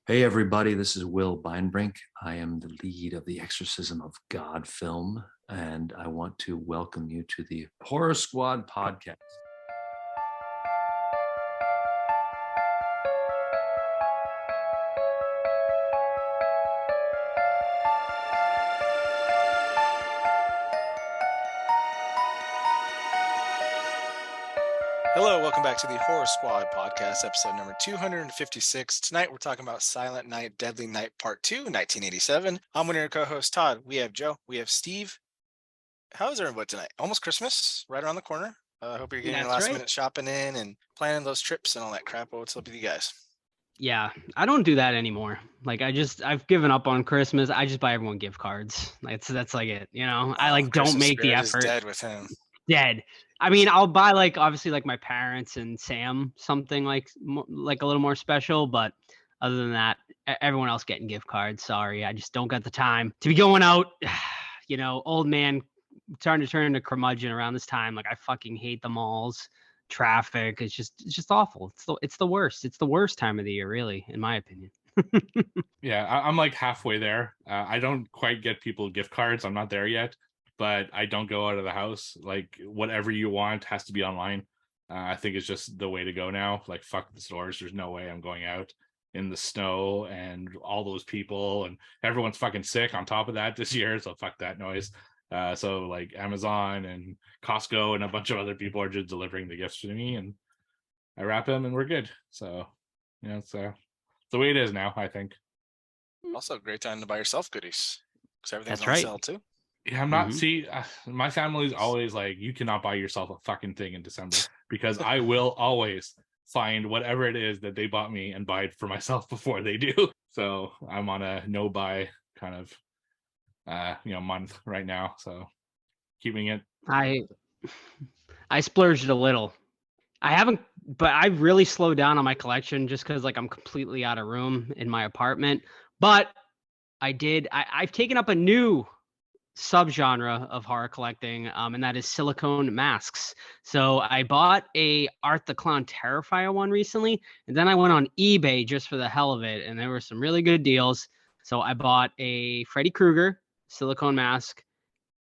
Hey, everybody, this is Will Beinbrink. I am the lead of the Exorcism of God film, and I want to welcome you to the Horror Squad podcast. Hello, welcome back to the Horror Squad podcast, episode number 256. Tonight we're talking about Silent Night, Deadly Night Part 2, 1987. I'm one of your co-hosts, Todd. We have Joe. We have Steve. How is everyone tonight? Almost Christmas, right around the corner. I hope you're getting your That's last right. minute shopping in and planning those trips and all that crap. What's up with you guys? Yeah, I don't do that anymore. I've given up on Christmas. I just buy everyone gift cards. That's like it. I Oh, don't Christmas make the spirit is effort. dead with him. Dead. I mean, I'll buy obviously my parents and Sam something like a little more special, but other than that, everyone else getting gift cards. Sorry, I just don't got the time to be going out. Old man starting to turn into curmudgeon around this time. Like I fucking hate the malls. Traffic. It's just awful. It's the worst. It's the worst time of the year, really, in my opinion. Yeah, I'm like halfway there. I don't quite get people gift cards. I'm not there yet, but I don't go out of the house. Like whatever you want has to be online. I think it's just the way to go now. Like fuck the stores. There's no way I'm going out in the snow and all those people and everyone's fucking sick on top of that this year. So fuck that noise. So like Amazon and Costco and a bunch of other people are just delivering the gifts to me and I wrap them and we're good. So, it's the way it is now, I think. Also, a great time to buy yourself goodies because everything's That's on right. sale too. Yeah, I'm not. My family's always like, you cannot buy yourself a fucking thing in December because I will always find whatever it is that they bought me and buy it for myself before they do. So I'm on a no buy kind of month right now, so keeping it. I splurged a little. I haven't, but I really slowed down on my collection just because I'm completely out of room in my apartment. But I've taken up a new subgenre of horror collecting, and that is silicone masks. So I bought a Art the Clown Terrifier one recently, and then I went on eBay just for the hell of it, and there were some really good deals. So I bought a Freddy Krueger silicone mask,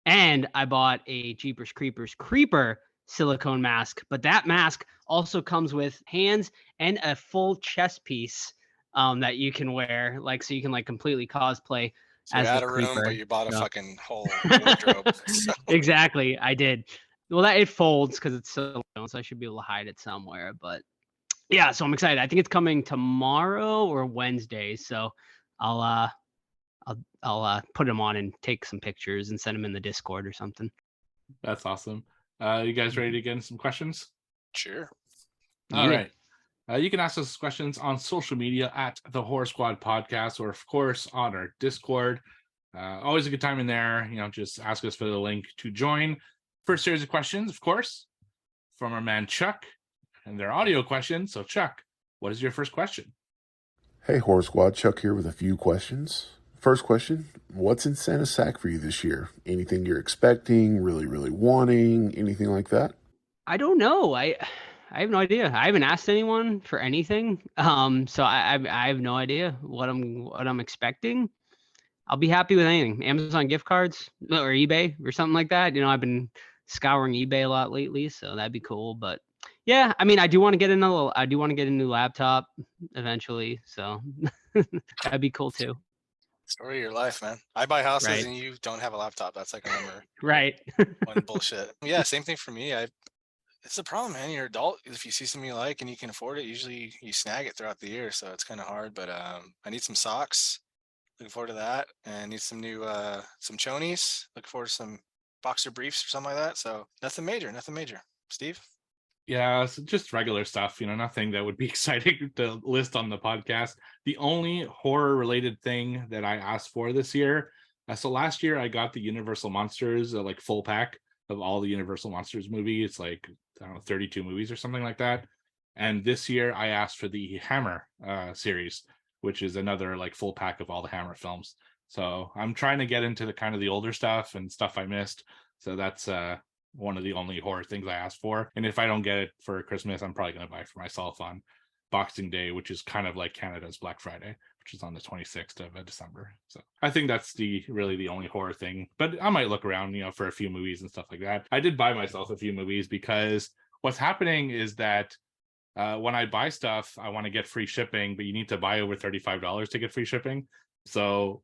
and I bought a Jeepers Creepers Creeper silicone mask. But that mask also comes with hands and a full chest piece that you can wear, so you can completely cosplay So as you're the out of room, creeper. but you bought a So. fucking whole wardrobe. So. Exactly, I did. Well, it folds because it's silicone, so I should be able to hide it somewhere. But yeah, so I'm excited. I think it's coming tomorrow or Wednesday. So I'll put them on and take some pictures and send them in the Discord or something. That's awesome. You guys ready to get in some questions? Sure. All right. You can ask us questions on social media at the Horror Squad Podcast, or of course on our Discord. Always a good time in there. Just ask us for the link to join. First series of questions, of course, from our man Chuck, and their audio questions. So Chuck, what is your first question? Hey, Horror Squad, Chuck here with a few questions. First question, what's in Santa's sack for you this year? Anything you're expecting, really, really wanting, anything like that? I don't know. I have no idea. I haven't asked anyone for anything. So I have no idea what I'm expecting. I'll be happy with anything. Amazon gift cards or eBay or something like that. I've been scouring eBay a lot lately, so that'd be cool. But yeah, I mean, I do want to get a new laptop eventually, so that'd be cool too. Story of your life, man. I buy houses Right. and you don't have a laptop. That's like a number Right. one bullshit. Yeah, same thing for me. It's the problem, man. You're adult. If you see something you like and you can afford it, usually you snag it throughout the year. So it's kind of hard. But I need some socks. Looking forward to that. And I need some new some chonies. Looking forward to some boxer briefs or something like that. So nothing major. Steve? Yeah, it's just regular stuff, nothing that would be exciting to list on the podcast. The only horror related thing that I asked for this year, so last year I got the Universal Monsters like full pack of all the Universal Monsters movies. It's like, I don't know, 32 movies or something like that. And this year I asked for the Hammer series, which is another like full pack of all the Hammer films. So I'm trying to get into the kind of the older stuff and stuff I missed. So that's one of the only horror things I asked for. And if I don't get it for Christmas, I'm probably going to buy it for myself on Boxing Day, which is kind of like Canada's Black Friday, which is on the 26th of December. So I think that's really the only horror thing. But I might look around, for a few movies and stuff like that. I did buy myself a few movies because what's happening is that when I buy stuff, I want to get free shipping, but you need to buy over $35 to get free shipping. So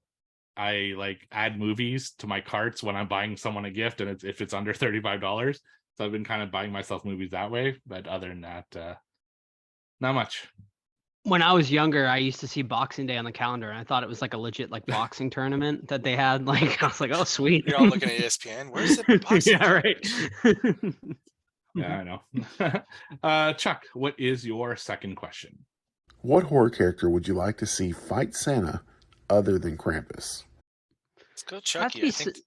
I like add movies to my carts when I'm buying someone a gift, and if it's under $35. So I've been kind of buying myself movies that way. But other than that, not much. When I was younger, I used to see Boxing Day on the calendar, and I thought it was like a legit like boxing tournament that they had. Like I was like, oh sweet. You're all looking at ESPN. Where's the boxing? Yeah, right. Yeah, I know. Chuck, what is your second question? What horror character would you like to see fight Santa other than Krampus? Let's go Has Chucky. to be I think.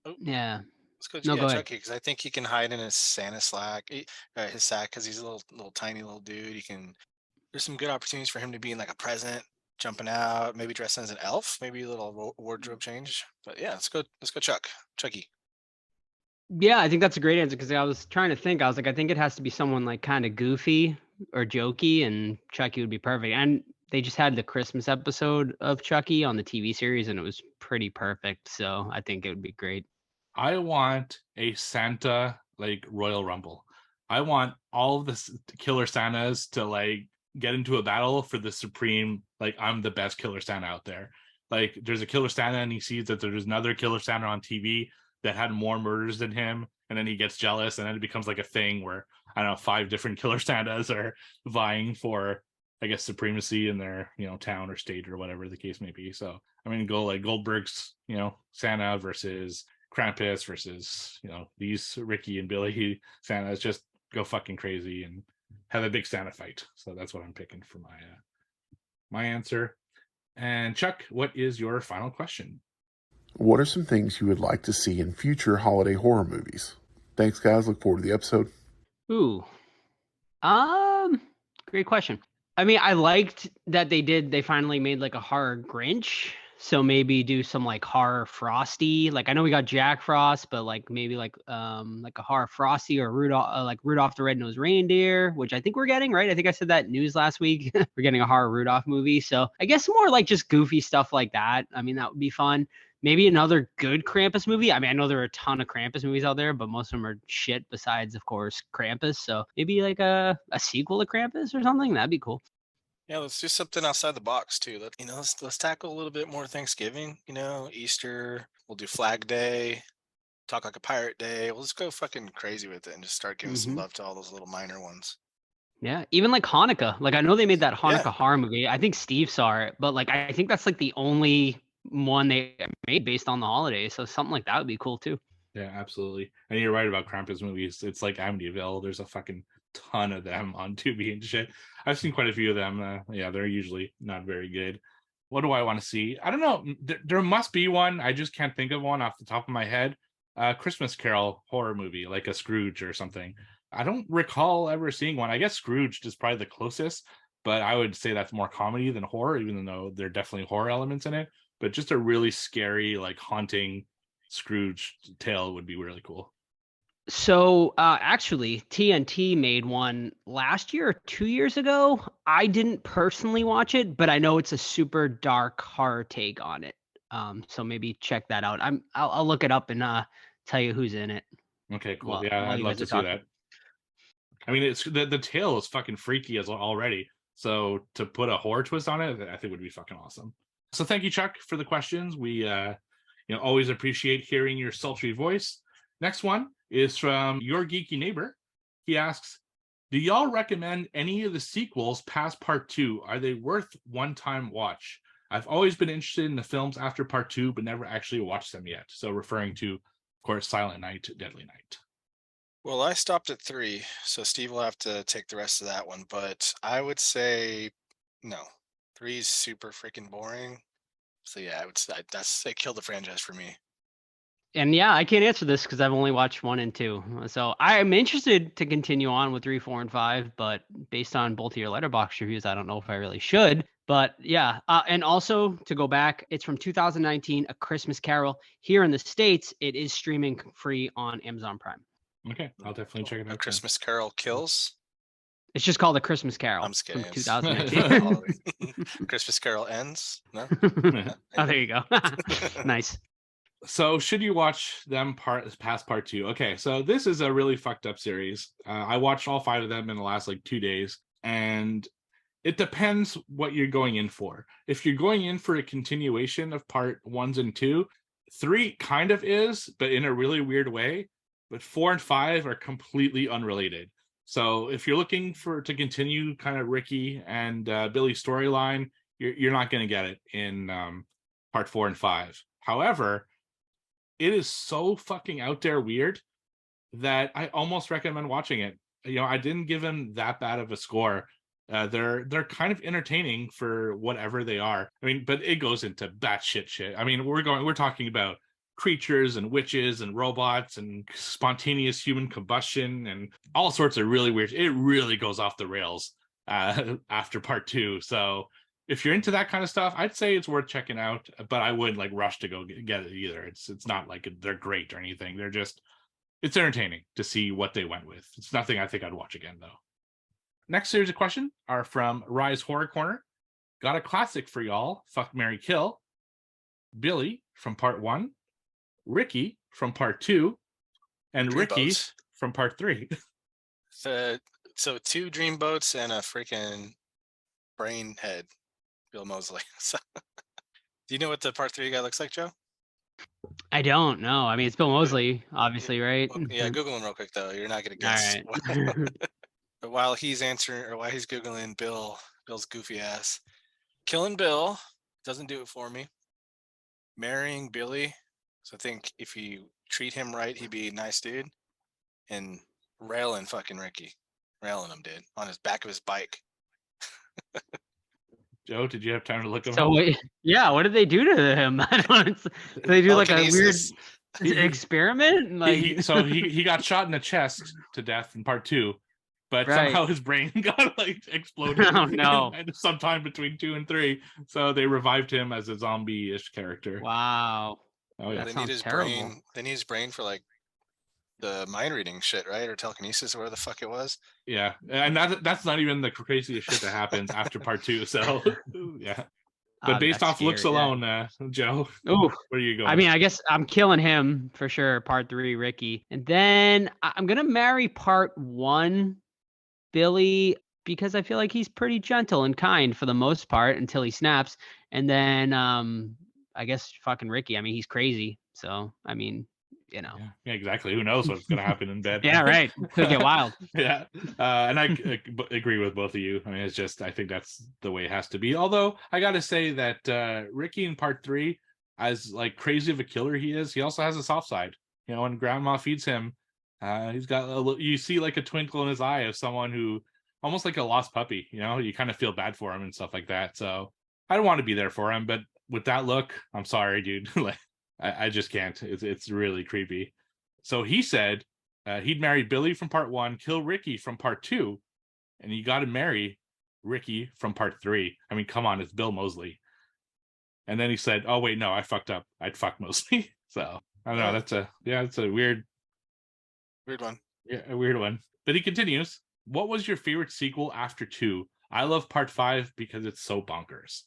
Oh, Yeah. let's go. No, Yeah, go ahead. Chucky, because I think he can hide in his Santa his sack, because he's a little tiny little dude. He can. There's some good opportunities for him to be in like a present, jumping out, maybe dressing as an elf, maybe a little wardrobe change. But yeah, let's go Chucky. Yeah, I think that's a great answer because I was trying to think. I was like, I think it has to be someone like kind of goofy or jokey, and Chucky would be perfect. And they just had the Christmas episode of Chucky on the TV series, and it was pretty perfect. So I think it would be great. I want a Santa like Royal Rumble. I want all of the killer Santas to like get into a battle for the supreme, like I'm the best killer Santa out there. Like there's a killer Santa and he sees that there's another killer Santa on TV that had more murders than him, and then he gets jealous, and then it becomes like a thing where I don't know, 5 different killer Santas are vying for, I guess, supremacy in their town or state or whatever the case may be. So I mean, go like Goldberg's Santa versus Krampus versus these Ricky and Billy Santas. Just go fucking crazy and have a big Santa fight. So that's what I'm picking for my answer. And Chuck, what is your final question? What are some things you would like to see in future holiday horror movies? Thanks, guys. Look forward to the episode. Ooh. Great question. I mean, I liked that they finally made like a horror Grinch. So maybe do some like horror Frosty. Like I know we got Jack Frost, but like maybe like a horror Frosty or Rudolph the Red-Nosed Reindeer, which I think we're getting, right? I think I said that news last week. We're getting a horror Rudolph movie. So I guess more like just goofy stuff like that. I mean, that would be fun. Maybe another good Krampus movie. I mean, I know there are a ton of Krampus movies out there, but most of them are shit besides, of course, Krampus. So maybe like a sequel to Krampus or something. That'd be cool. Yeah, let's do something outside the box too. Let's tackle a little bit more Thanksgiving. Easter. We'll do Flag Day. Talk like a Pirate Day. We'll just go fucking crazy with it and just start giving some love to all those little minor ones. Yeah, even like Hanukkah. Like I know they made that Hanukkah Yeah. horror movie. I think Steve saw it, but like I think that's like the only one they made based on the holidays. So something like that would be cool too. Yeah, absolutely. And you're right about Krampus movies. It's like Amityville. There's a fucking ton of them on Tubi and shit. I've seen quite a few of them. Yeah, they're usually not very good. What do I want to see? I don't know. There must be one. I just can't think of one off the top of my head. Christmas Carol horror movie, like a Scrooge or something. I don't recall ever seeing one. I guess Scrooge is probably the closest, but I would say that's more comedy than horror, even though there are definitely horror elements in it. But just a really scary, like haunting Scrooge tale would be really cool. So actually, TNT made one last year or 2 years ago. I didn't personally watch it, but I know it's a super dark horror take on it. So maybe check that out. I'll look it up and tell you who's in it. Okay, cool. Well, Yeah, while I'd you love guys to are see talking. that. I mean, it's the tale is fucking freaky as already. So to put a horror twist on it, I think would be fucking awesome. So thank you, Chuck, for the questions. We always appreciate hearing your sultry voice. Next one is from your geeky neighbor. He asks, do y'all recommend any of the sequels past part 2? Are they worth one-time watch? I've always been interested in the films after part 2, but never actually watched them yet. So referring to, of course, Silent Night, Deadly Night. Well, I stopped at 3, so Steve will have to take the rest of that one. But I would say no. 3 is super freaking boring. So yeah, I would say they killed the franchise for me. And yeah, I can't answer this because I've only watched 1 and 2. So I'm interested to continue on with 3, 4, and 5, but based on both of your Letterboxd reviews, I don't know if I really should. But yeah, and also to go back, it's from 2019, A Christmas Carol. Here in the States, it is streaming free on Amazon Prime. Okay, I'll definitely check it out. A Christmas Carol Kills. It's just called A Christmas Carol I'm just from kidding. 2019. Christmas Carol ends. No. Oh, there you go. Nice. So should you watch them past part 2? Okay, so this is a really fucked up series. I watched all 5 of them in the last like 2 days, and it depends what you're going in for. If you're going in for a continuation of part 1s and 2, 3 kind of is, but in a really weird way. But 4 and 5 are completely unrelated. So if you're looking to continue kind of Ricky and Billy's storyline, you're not going to get it in part 4 and 5. However, it is so fucking out there weird that I almost recommend watching it. You know, I didn't give him that bad of a score. They're kind of entertaining for whatever they are. I mean, but it goes into batshit shit. I mean, we're talking about creatures and witches and robots and spontaneous human combustion and all sorts of really weird. It really goes off the rails after part 2. So if you're into that kind of stuff, I'd say it's worth checking out, but I wouldn't like rush to go get it either. It's not like they're great or anything. It's entertaining to see what they went with. It's nothing I think I'd watch again though. Next series of questions are from Rise Horror Corner. Got a classic for y'all. Fuck, Marry, Kill. Billy from part 1, Ricky from part 2, and Ricky Dreamboats. from part 3. So 2 dreamboats and a freaking brain head, Bill Moseley. So, do you know what the part 3 guy looks like, Joe? I don't know. I mean, it's Bill Moseley, obviously, right? Yeah, Google him real quick though. You're not gonna All guess. right. But while he's answering or while he's Googling Bill's goofy ass, killing Bill doesn't do it for me. Marrying Billy, so I think if you treat him right, he'd be a nice dude. And railing fucking Ricky, railing him, dude, on his back of his bike. Joe, did you have time to look him So up? wait, yeah, what did they do to him? I don't. Did they do like a weird Telekinesis. experiment? Like, He got shot in the chest to death in part 2, but Right. somehow his brain got like exploded. Oh, no. Sometime between 2 and 3, so they revived him as a zombie-ish character. wow. Oh yeah, That They sounds need his terrible. brain. They need his brain for like the mind reading shit, right? Or telekinesis, or whatever the fuck it was. yeah, and that's not even the craziest shit that happens after part 2. So yeah, but based That's off looks scary, yeah. alone, Joe, Ooh. where are you going? I mean, I guess I'm killing him for sure. Part 3, Ricky, and then I'm gonna marry part 1, Billy, because I feel like he's pretty gentle and kind for the most part until he snaps, and then I guess fucking Ricky. I mean, he's crazy, so I mean, you know. Yeah, exactly. Who knows what's going to happen in bed? Yeah, right. Could get wild. Yeah, and I agree with both of you. I mean, it's just I think that's the way it has to be. Although I got to say that Ricky in part 3, as like crazy of a killer he is, he also has a soft side. You know, when Grandma feeds him, he's got you see like a twinkle in his eye of someone who almost like a lost puppy. You know, you kind of feel bad for him and stuff like that. So I don't want to be there for him, but with that look, I'm sorry, dude. Like I just can't. It's really creepy. So he said he'd marry Billy from part 1, kill Ricky from part 2, and you got to marry Ricky from part 3. I mean, come on, it's Bill Moseley. And then he said, "Oh wait, no, I fucked up. I'd fuck Moseley." So I don't know. That's a weird one. Yeah, a weird one. But he continues. What was your favorite sequel after 2? I love part 5 because it's so bonkers.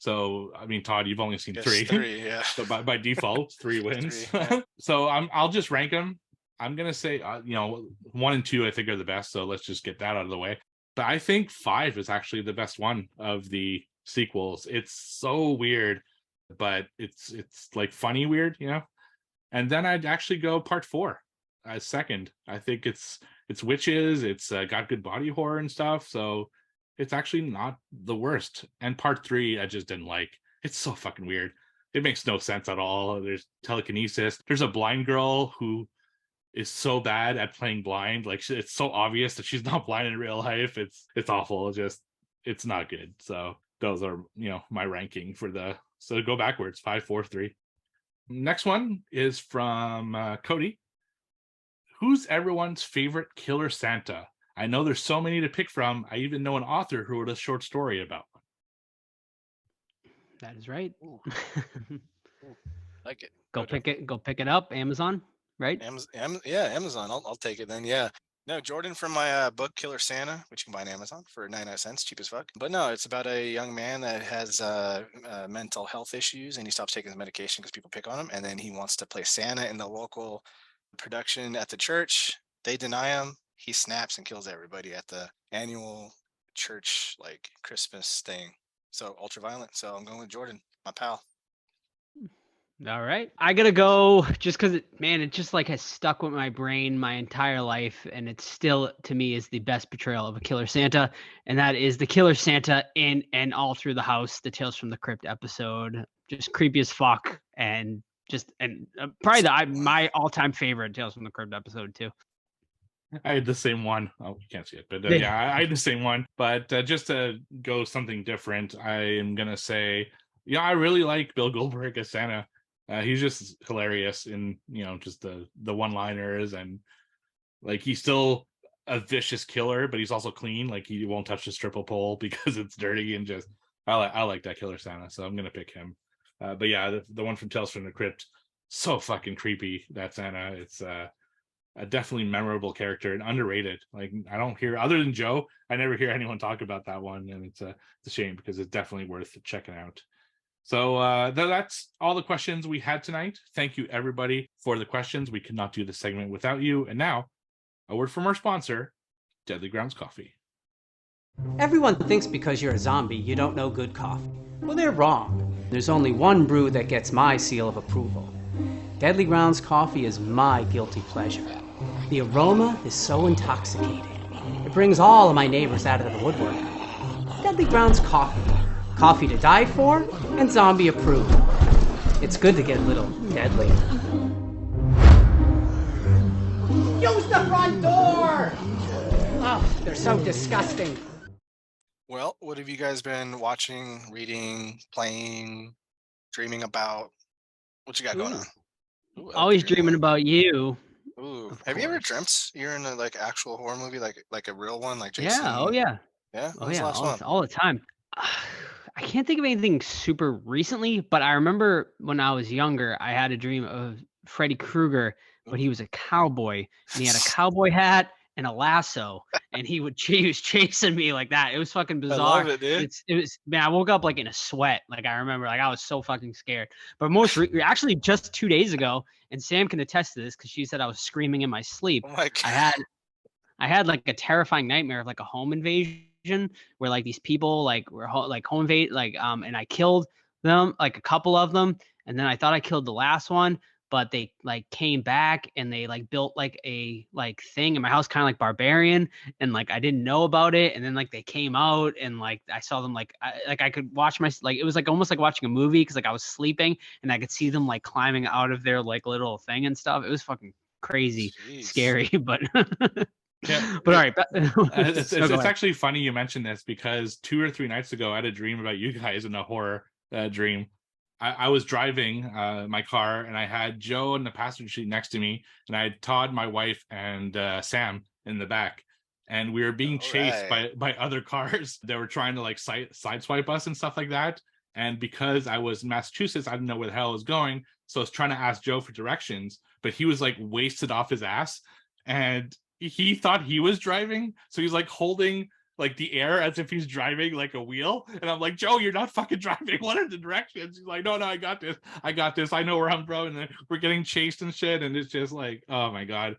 So I mean, Todd, you've only seen Yes, 3. 3, yeah. So by default, 3 wins. 3, yeah. So I'll just rank them. I'm gonna say 1 and 2 I think are the best. So let's just get that out of the way. But I think 5 is actually the best one of the sequels. It's so weird, but it's like funny weird, you know. And then I'd actually go part 4 as second. I think it's witches. It's got good body horror and stuff. So it's actually not the worst. And part 3 I just didn't like. It's so fucking weird. It makes no sense at all. There's telekinesis. There's a blind girl who is so bad at playing blind. Like it's so obvious that she's not blind in real life. It's awful. It's not good. So those are my ranking for so go backwards 5, 4, 3. Next one is from Cody. Who's everyone's favorite killer Santa? I know there's so many to pick from. I even know an author who wrote a short story about one. That is right. Like it. Go pick it up. Amazon, right? Yeah, Amazon. I'll take it then. Yeah. No, Jordan from my book Killer Santa, which you can buy on Amazon for 99 cents, cheap as fuck. But no, it's about a young man that has mental health issues, and he stops taking his medication because people pick on him, and then he wants to play Santa in the local production at the church. They deny him. He snaps and kills everybody at the annual church like Christmas thing. So ultra violent. So I'm going with Jordan, my pal. All right. I gotta go just because it just like has stuck with my brain my entire life, and it still to me is the best portrayal of a killer Santa, and that is the killer Santa in and all through the house, the Tales from the Crypt episode. Just creepy as fuck, and probably my all-time favorite Tales from the Crypt episode too. I had the same one. Oh, you can't see it, but yeah, I had the same one. But just to go something different, I am gonna say, I really like Bill Goldberg as Santa. He's just hilarious in just the one-liners, and like he's still a vicious killer, but he's also clean. Like he won't touch the triple pole because it's dirty, and just I like that killer Santa, so I'm gonna pick him. But yeah, the one from Tales from the Crypt, so fucking creepy. That Santa, it's a definitely memorable character and underrated. Like I don't hear, other than Joe, I never hear anyone talk about that one, and it's a shame because it's definitely worth checking out. So that's all the questions we had tonight. Thank you everybody for the questions. We could not do this segment without you. And now, a word from our sponsor, Deadly Grounds Coffee. Everyone thinks because you're a zombie, you don't know good coffee. Well, they're wrong. There's only one brew that gets my seal of approval. Deadly Grounds Coffee is my guilty pleasure. The aroma is so intoxicating. It brings all of my neighbors out of the woodwork. Deadly Grounds Coffee. Coffee to die for and zombie approved. It's good to get a little deadly. Use the front door! Oh, they're so disgusting. Well, what have you guys been watching, reading, playing, dreaming about? What you got going on? Ooh, Always dreaming about you. Ooh, Of have you ever course. dreamt you're in a like actual horror movie, like a real one, like Jason? Yeah. Oh yeah. Yeah. Oh When's the yeah. last one? All the time. I can't think of anything super recently, but I remember when I was younger, I had a dream of Freddy Krueger, but he was a cowboy, and he had a cowboy hat and a lasso, and he was chasing me like that. It was fucking I bizarre. love it, dude. It was man. I woke up like in a sweat. Like I remember, like I was so fucking scared. But actually just 2 days ago, and Sam can attest to this because she said I was screaming in my sleep. Oh my God. I had like a terrifying nightmare of like a home invasion where like these people like were like home invade and I killed them, like a couple of them, and then I thought I killed the last one, but they like came back and they like built like a like thing in my house, kind of like Barbarian, and like I didn't know about it, and then like they came out and like I saw them like I could watch it was like almost like watching a movie because like I was sleeping and I could see them like climbing out of their like little thing and stuff. It was fucking crazy, Jeez. scary, but Yeah, but all right. it's actually funny you mentioned this because 2 or 3 nights ago I had a dream about you guys in a horror dream. I was driving my car and I had Joe in the passenger seat next to me, and I had Todd, my wife, and Sam in the back, and we were being chased by other cars that were trying to like sideswipe us and stuff like that. And because I was in Massachusetts, I didn't know where the hell I was going, so I was trying to ask Joe for directions, but he was like wasted off his ass, and he thought he was driving, so he's like holding like the air as if he's driving like a wheel, and I'm like, Joe, you're not fucking driving, what are the directions? He's like, no, I got this, I know where I'm from. And then we're getting chased and shit, and it's just like, oh my God,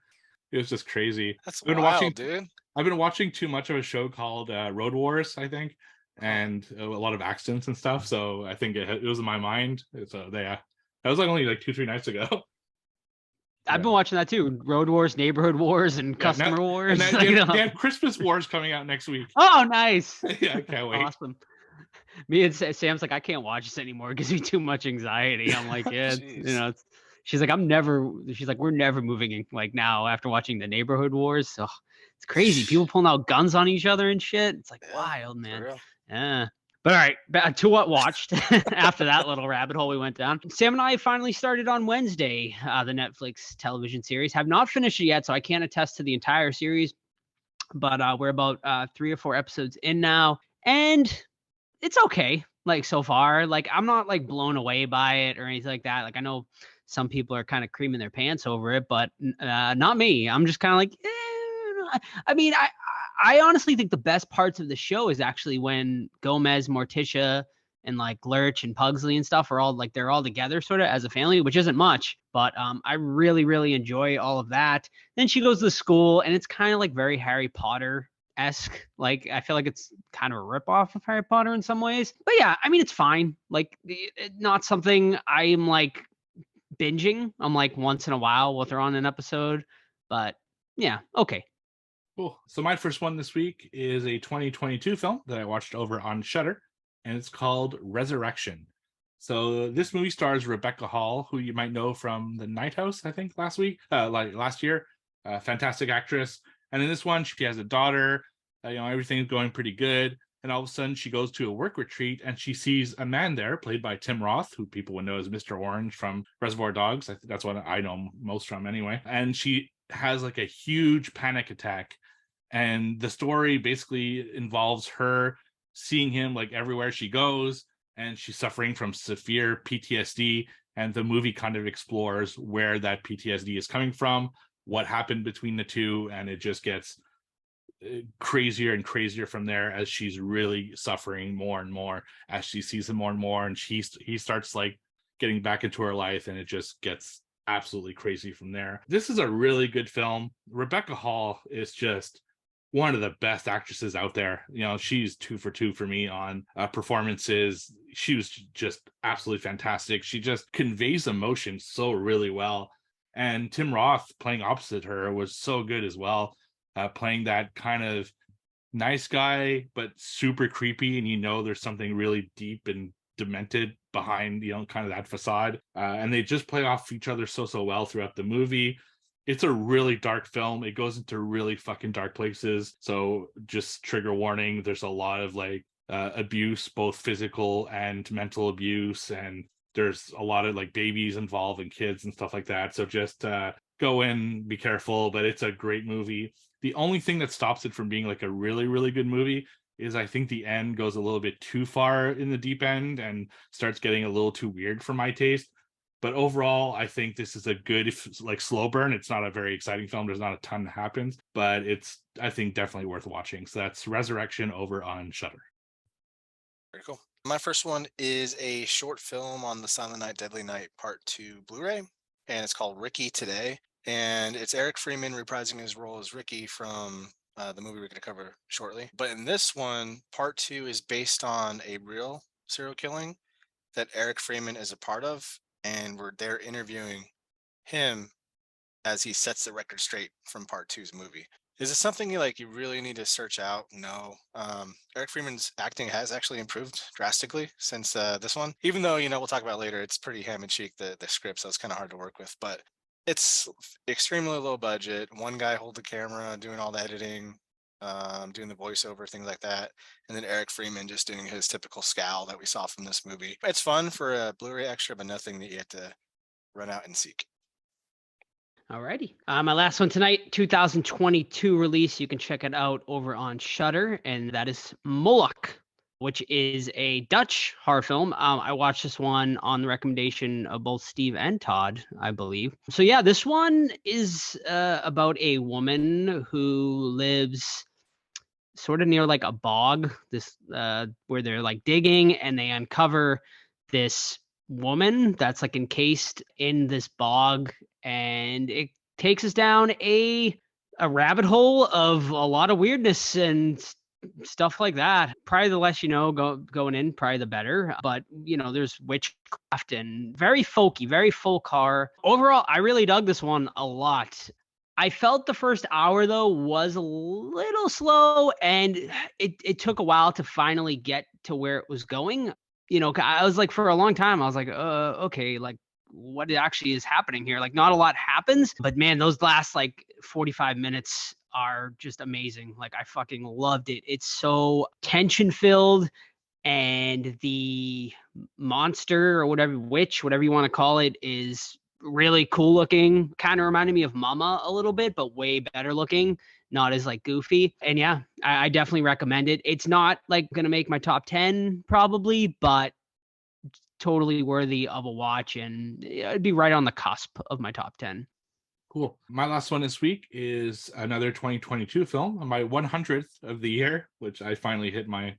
it was just crazy. That's I've been wild, dude. I've been watching too much of a show called Road Wars, I think, and a lot of accidents and stuff, so I think it was in my mind. So that was like only like 2-3 nights ago. I've been watching that too. Road Wars, Neighborhood Wars, and Customer Wars. And they have Christmas Wars coming out next week. Oh, nice. Yeah, I can't wait. Awesome. Me and Sam's like, I can't watch this anymore. It gives me too much anxiety. I'm like, yeah, she's like, we're never moving in like now after watching the Neighborhood Wars. So it's crazy. People pulling out guns on each other and shit. It's like wild, man. Yeah. But all right, back to what watched after that little rabbit hole we went down. Sam and I finally started on Wednesday, the Netflix television series. Have not finished it yet, so I can't attest to the entire series. But we're about 3 or 4 episodes in now, and it's okay. Like so far, like I'm not like blown away by it or anything like that. Like I know some people are kind of creaming their pants over it, but not me. I'm just kind of like, I mean, I honestly think the best parts of the show is actually when Gomez, Morticia, and like Lurch and Pugsley and stuff are all like they're all together sort of as a family, which isn't much, but I really, really enjoy all of that. Then she goes to school and it's kind of like very Harry Potter-esque. Like I feel like it's kind of a ripoff of Harry Potter in some ways. But yeah, I mean it's fine. Like not something I'm like binging. I'm like once in a while we'll throw on an episode. But yeah, okay. Cool. So my first one this week is a 2022 film that I watched over on Shudder, and it's called Resurrection. So this movie stars Rebecca Hall, who you might know from The Night House, I think last year. Fantastic actress. And in this one, she has a daughter. Everything's going pretty good. And all of a sudden, she goes to a work retreat and she sees a man there, played by Tim Roth, who people would know as Mr. Orange from Reservoir Dogs. I think that's what I know most from anyway. And she has like a huge panic attack. And the story basically involves her seeing him like everywhere she goes, and she's suffering from severe PTSD. And the movie kind of explores where that PTSD is coming from, what happened between the two, and it just gets crazier and crazier from there as she's really suffering more and more as she sees him more and more, and he starts like getting back into her life, and it just gets absolutely crazy from there. This is a really good film. Rebecca Hall is just one of the best actresses out there. She's 2 for 2 for me on performances. She was just absolutely fantastic. She just conveys emotion so really well. And Tim Roth playing opposite her was so good as well, playing that kind of nice guy, but super creepy. And there's something really deep and demented behind, kind of that facade. And they just play off each other so well throughout the movie. It's a really dark film. It goes into really fucking dark places. So just trigger warning, there's a lot of like abuse, both physical and mental abuse. And there's a lot of like babies involved and kids and stuff like that. So just go in, be careful, but it's a great movie. The only thing that stops it from being like a really, really good movie is I think the end goes a little bit too far in the deep end and starts getting a little too weird for my taste. But overall, I think this is a good, like, slow burn. It's not a very exciting film. There's not a ton that happens, but it's, I think, definitely worth watching. So that's Resurrection over on Shudder. Very cool. My first one is a short film on the Silent Night, Deadly Night Part 2 Blu-ray, and it's called Ricky Today. And it's Eric Freeman reprising his role as Ricky from the movie we're going to cover shortly. But in this one, Part 2 is based on a real serial killing that Eric Freeman is a part of. And we're there interviewing him as he sets the record straight from Part 2's movie. Is it something you really need to search out? No. Eric Freeman's acting has actually improved drastically since this one. Even though, we'll talk about later, it's pretty ham and cheek, the script, so it's kind of hard to work with. But it's extremely low budget. One guy hold the camera, doing all the editing, doing the voiceover, things like that. And then Eric Freeman just doing his typical scowl that we saw from this movie. It's fun for a Blu-ray extra, but nothing that you have to run out and seek. Alrighty. My last one tonight, 2022 release. You can check it out over on Shudder, and that is Moloch, which is a Dutch horror film. I watched this one on the recommendation of both Steve and Todd, I believe. So yeah, this one is about a woman who lives sort of near like a bog, this where they're like digging, and they uncover this woman that's like encased in this bog, and it takes us down a rabbit hole of a lot of weirdness and stuff like that. Probably the less you know going in, probably the better. But there's witchcraft and very folky, very folk horror. Overall, I really dug this one a lot. I felt the first hour though was a little slow, and it took a while to finally get to where it was going. I was like, for a long time, I was like, okay, like what actually is happening here? Like not a lot happens, but man, those last like 45 minutes are just amazing. Like I fucking loved it. It's so tension filled, and the monster or whatever, whatever you want to call it, is really cool looking. Kind of reminded me of Mama a little bit, but way better looking, not as like goofy. And yeah, I definitely recommend it. It's not like gonna make my top 10 probably, but totally worthy of a watch, and it'd be right on the cusp of my top 10. Cool. My last one this week is another 2022 film, my 100th of the year, which I finally hit my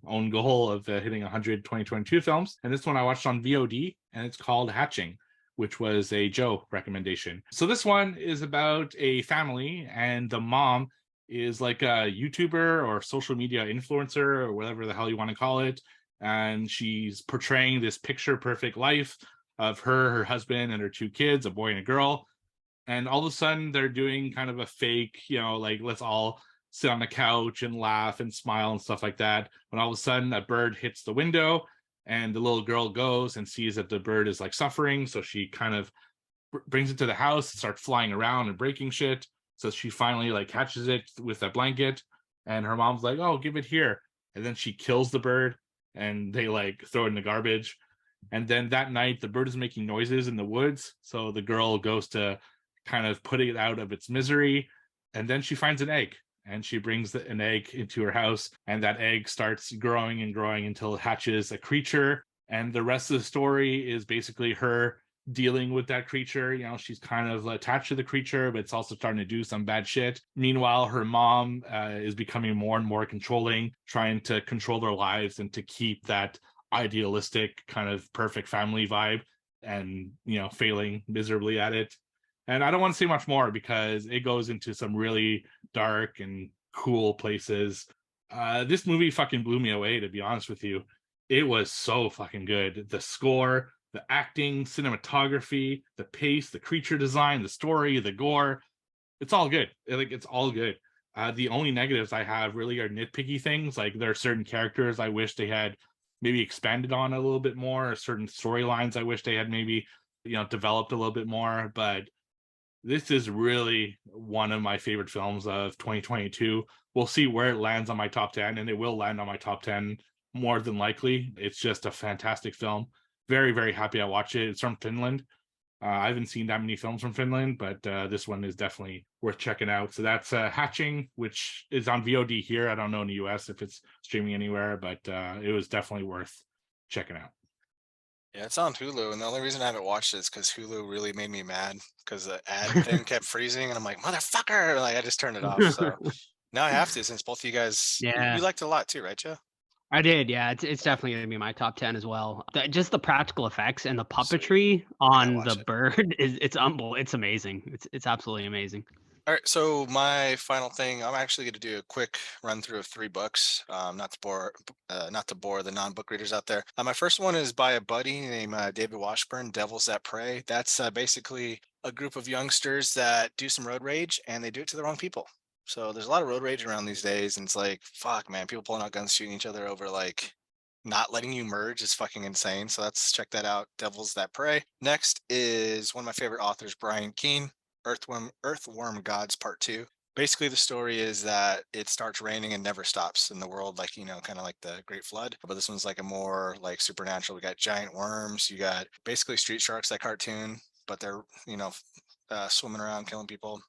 own goal of hitting 100 2022 films. And this one I watched on VOD, and it's called Hatching, which was a Joe recommendation. So this one is about a family, and the mom is like a YouTuber or social media influencer or whatever the hell you want to call it. And she's portraying this picture perfect life of her husband, and her 2 kids, a boy and a girl. And all of a sudden they're doing kind of a fake, like, let's all sit on the couch and laugh and smile and stuff like that. When all of a sudden a bird hits the window, and the little girl goes and sees that the bird is like suffering. So she kind of brings it to the house, starts flying around and breaking shit. So she finally like catches it with a blanket, and her mom's like, oh, give it here. And then she kills the bird, and they like throw it in the garbage. And then that night the bird is making noises in the woods. So the girl goes to kind of put it out of its misery. And then she finds an egg, and she brings an egg into her house, and that egg starts growing and growing until it hatches a creature. And the rest of the story is basically her dealing with that creature. She's kind of attached to the creature, but it's also starting to do some bad shit. Meanwhile, her mom is becoming more and more controlling, trying to control their lives and to keep that idealistic kind of perfect family vibe, and failing miserably at it. And I don't want to say much more because it goes into some really dark and cool places. This movie fucking blew me away, to be honest with you. It was so fucking good. The score, the acting, cinematography, the pace, the creature design, the story, the gore, it's all good. It's all good. The only negatives I have really are nitpicky things. Like, there are certain characters I wish they had maybe expanded on a little bit more, or certain storylines I wish they had maybe developed a little bit more. But this is really one of my favorite films of 2022. We'll see where it lands on my top 10, and it will land on my top 10 more than likely. It's just a fantastic film. Very, very happy I watched it. It's from Finland. I haven't seen that many films from Finland, but this one is definitely worth checking out. So that's Hatching, which is on VOD here. I don't know in the US if it's streaming anywhere, but it was definitely worth checking out. Yeah, it's on Hulu, and the only reason I haven't watched it is because Hulu really made me mad because the ad thing kept freezing, and I'm like, motherfucker! Like, I just turned it off. So now I have to, since both of you guys, Yeah. you liked it a lot too, right, Joe? I did, yeah. It's definitely gonna be my top 10 as well. Just the practical effects and the puppetry on watch the it. bird it's unbelievable. It's amazing. It's absolutely amazing. All right, so my final thing, I'm actually going to do a quick run through of 3 books, not to bore the non-book readers out there. My first one is by a buddy named David Washburn, Devils That Prey. That's basically a group of youngsters that do some road rage, and they do it to the wrong people. So there's a lot of road rage around these days, and it's like, fuck, man, people pulling out guns, shooting each other over like not letting you merge is fucking insane. So let's check that out. Devils That Prey. Next is one of my favorite authors, Brian Keene. Earthworm Gods Part 2. Basically, the story is that it starts raining and never stops in the world, like, kind of like the Great Flood. But this one's like a more like supernatural. We got giant worms. You got basically Street Sharks, that cartoon, but they're, swimming around killing people.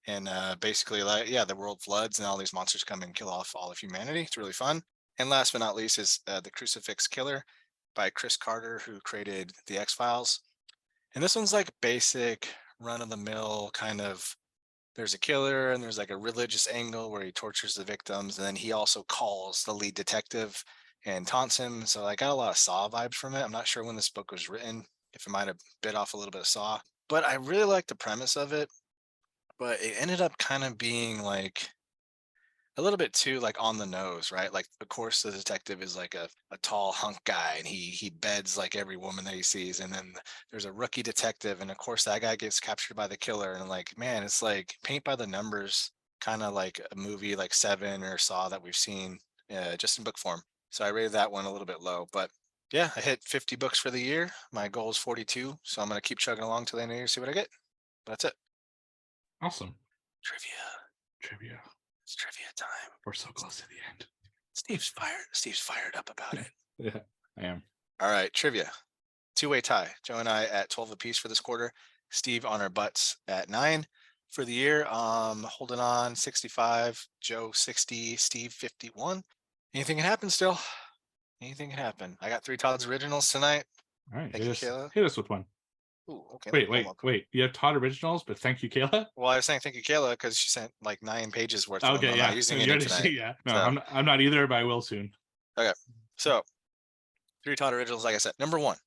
And basically, like, yeah, the world floods and all these monsters come and kill off all of humanity. It's really fun. And last but not least is The Crucifix Killer by Chris Carter, who created The X-Files. And this one's like basic run-of-the-mill kind of, there's a killer and there's like a religious angle where he tortures the victims, and then he also calls the lead detective and taunts him. So I got a lot of Saw vibes from it. I'm not sure when this book was written, if it might have bit off a little bit of Saw, but I really like the premise of it. But it ended up kind of being like a little bit too like on the nose, right? Like, of course, the detective is like a tall hunk guy, and he beds like every woman that he sees. And then there's a rookie detective, and of course that guy gets captured by the killer. And like, man, it's like paint by the numbers, kind of like a movie like Seven or Saw that we've seen just in book form. So I rated that one a little bit low, but yeah, I hit 50 books for the year. My goal is 42, so I'm gonna keep chugging along till the end of the year, see what I get. That's it. Awesome. Trivia. It's trivia time. We're so close to the end. Steve's fired up about it. Yeah, I am. All right, trivia. 2-way tie. Joe and I at 12 apiece for this quarter. Steve on our butts at 9 for the year. Holding on 65. Joe 60. Steve 51. Anything can happen still. Anything can happen. I got 3 Todd's originals tonight. All right, Thank you, Kayla. hit us with one. Ooh, okay. let me Wait, pull wait, 'em up. wait. You have Todd originals, but thank you, Kayla. Well, I was saying thank you, Kayla, because she sent like 9 pages worth of them. Okay, I'm yeah. not using You any already tonight. see, yeah. No, So- I'm not either, but I will soon. Okay. So, 3 Todd originals, like I said. Number 1.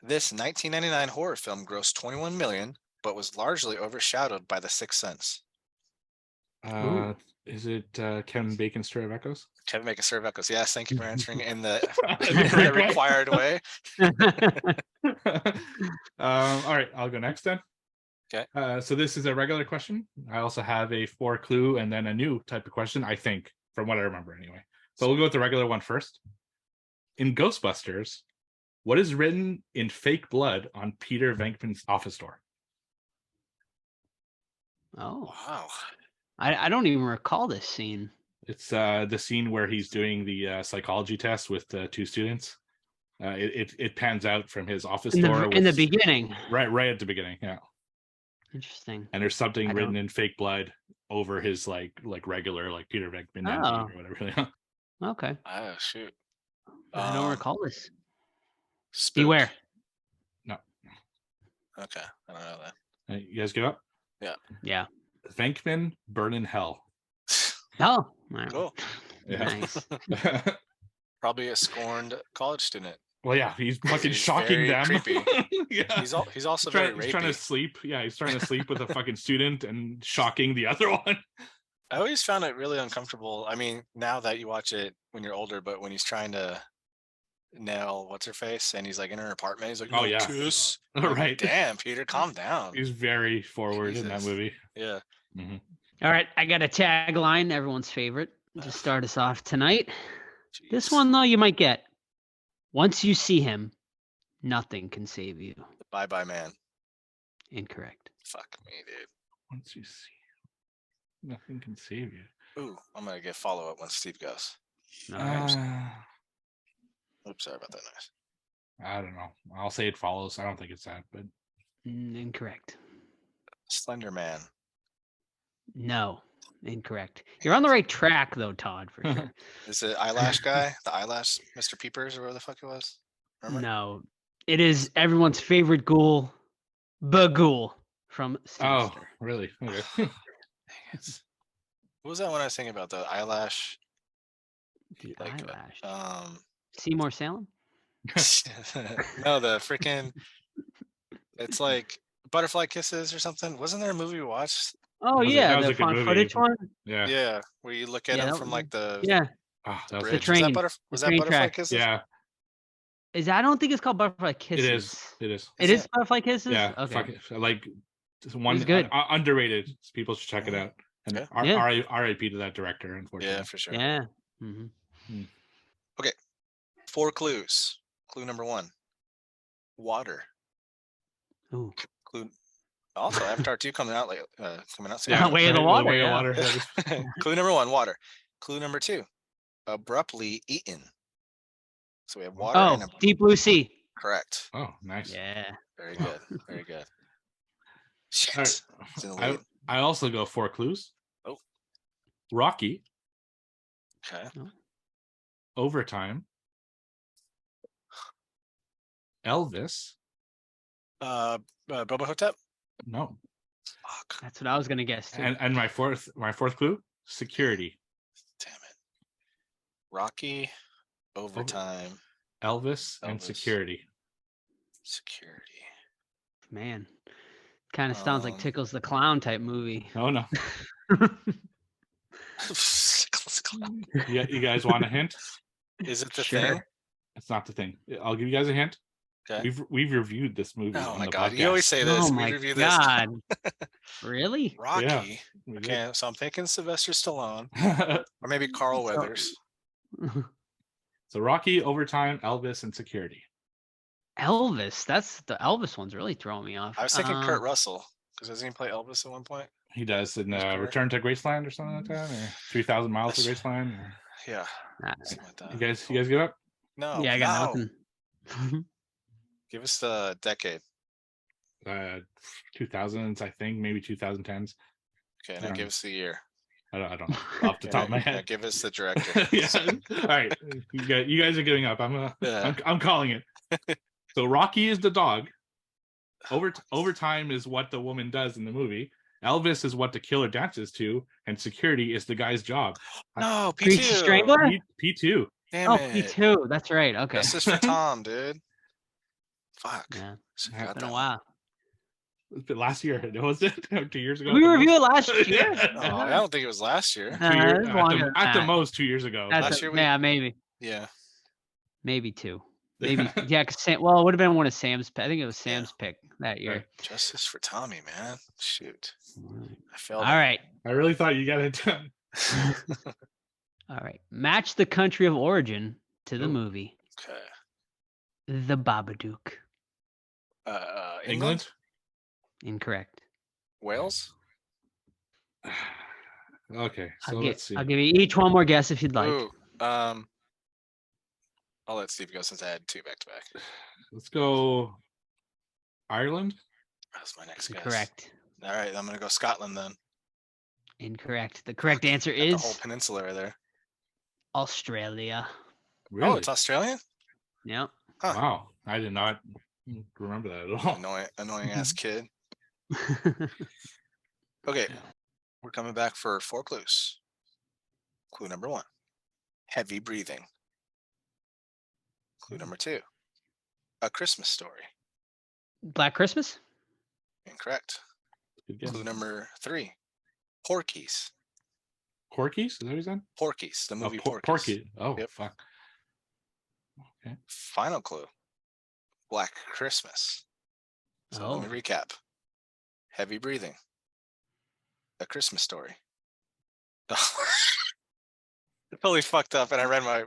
This 1999 horror film grossed 21 million, but was largely overshadowed by The Sixth Sense. Is it Kevin Bacon's Story of Echoes? Kevin Bacon, Sir of Echoes. Yes, thank you for answering in the, In the in the correct way. required way. All right, I'll go next then. Okay. So this is a regular question. I also have a 4 clue and then a new type of question, I think, from what I remember anyway. But we'll go with the regular one first. In Ghostbusters, what is written in fake blood on Peter Venkman's office door? Oh, Wow. I don't even recall this scene. It's the scene where he's doing the psychology test with 2 students. It pans out from his office In door the with- beginning. right at the beginning, yeah. Interesting. And there's something I written don't- in fake blood over his like regular like Peter Venkman name Oh. or whatever. Okay. Oh, shoot. I don't recall this. Spook. Beware. Okay. I don't know that. You guys give up? Yeah. Venkman burn in hell. Oh. Wow. Cool. Yeah. Nice. Probably a scorned college student. Well, yeah, he's fucking He's shocking very them. creepy. Yeah. He's also He's very trying to rapey. sleep. Yeah, he's trying to sleep with a fucking student and shocking the other one. I always found it really uncomfortable. I mean, now that you watch it when you're older, but when he's trying to nail what's her face and he's like in her apartment, he's like, Oh, "No yeah. kiss." All I'm like, right. Damn, Peter, calm down. He's very forward in that Jesus. movie. Yeah. All right. I got a tagline, everyone's favorite, to start us off tonight. This Jeez. one, though, you might get. Once you see him, nothing can save you. Bye bye, man. Incorrect. Fuck me, dude. Once you see, nothing can save you. Ooh, I'm gonna get follow up when Steve goes. All right. Oops, sorry about that noise. I don't know. I'll say it follows. I don't think it's that, but Incorrect. Slender Man. No. Incorrect. You're on the right track, though, Todd, for sure. Is it eyelash guy? The eyelash Mr. Peepers or whatever the fuck it was? Remember? No. It is everyone's favorite ghoul, Baghoul from oh, Sinister. really? Okay. Dang it. What was that one I was thinking about? The eyelash. The like, eyelash. Seymour Salem? No, the freaking. It's like Butterfly Kisses or something. Wasn't there a movie we watched? Oh, was a- yeah. that was The a good found movie. footage one? Yeah. Yeah, where you look at Yeah, him that from was- like the Yeah. Oh, that was bridge. good. train. Was The that train Butterfly track. Kisses? Yeah, I don't think it's called Butterfly it Kisses. is. It is. It Is is Butterfly Kisses? Yeah. Okay. Fuck it. Like just one good. underrated. People should check it out. And Yeah. Yeah. RIP to that director, unfortunately. Yeah, for sure. Yeah. hmm 4 clues. Clue number 1. Water. Ooh. Clue. Also, Avatar 2 coming out soon. Yeah. Way of the Water, Way of yeah. Water. that is- Clue number 1, water. Clue number 2, abruptly eaten. So we have water Oh, and Deep Blue Sea. correct. Oh, nice. Yeah. Very Wow. good. Very good. Shit. All right. It's in the lead. I also go 4 clues. Oh. Rocky, Okay. Overtime, Elvis. Boba Hotep. No. Fuck. That's what I was going to guess, too. And my fourth clue, security, Damn it. Rocky, overtime, Elvis, and Elvis. security. security. Man. Kind of sounds like Um, Tickles the Clown type movie. Oh no. You guys want a hint? Is it the Sure. thing? It's not the thing. I'll give you guys a hint. Okay. We've reviewed this movie. Oh on my the god, podcast. you always say this. Oh We my review this. God. Really? Rocky. We did. Okay, so I'm thinking Sylvester Stallone or maybe Carl Weathers. So Rocky, Overtime, Elvis, and Security. Elvis. That's the Elvis one's really throwing me off. I was thinking Kurt Russell because doesn't he play Elvis at one point? He does in His career. Return to Graceland or something like that, or 3,000 Miles to That's- Graceland. Or... Yeah. Ah, Something like that. You guys give up? No. yeah, I got no. nothing. Give us the decade. 2000s, I think, maybe 2010s. Okay, now Yeah. give us the year. I don't know off the top of my Yeah, head. give us the director. Yeah. All right, you guys are giving up. Yeah. I'm calling it. So Rocky is the dog. Overtime is what the woman does in the movie. Elvis is what the killer dances to, and security is the guy's job. No, Greasy P2. Strangler? P2. Damn Oh, it. P2. That's right. Okay. Justice for Tom, dude. Fuck. Yeah. Should've It's got Been a that while. Last year, was it? 2 years ago. Did we review it last year? Yeah. one. Oh, I don't think it was last year. No, it's longer than At the that. most 2 years ago. That's Last a- year we- yeah, maybe. Yeah. Maybe 2. Maybe yeah, cause well, it would have been one of Sam's. I think it was Sam's pick that year. Right. Justice for Tommy, man. Shoot. I failed. All right, I really thought you got it done. all right. Match the country of origin to the Ooh. movie Okay. The Babadook. England? Incorrect. Wales? Okay, so let's see. I'll give you each one more guess if you'd like. Ooh, I'll let Steve go since I had 2 back to back. Let's go Ireland. That's my next guess. Correct. All right, I'm gonna go Scotland then. Incorrect. The correct answer Got the whole is peninsula right there. Australia. Really? Oh, it's Australian? Yep. Huh. Wow, I did not remember that at all. Annoying ass kid. Okay, we're coming back for 4 clues. Clue number 1, heavy breathing. Clue number 2, A Christmas Story. Black Christmas. Incorrect. Good guess. Clue number 3, Porky's. Porky's? Is that what you said? Porky's, the movie Porky. Porky's. Porky. Oh, Yep. fuck. Okay. Final clue, Black Christmas. So let me recap. Heavy breathing. A Christmas Story. Totally fucked up, and I read my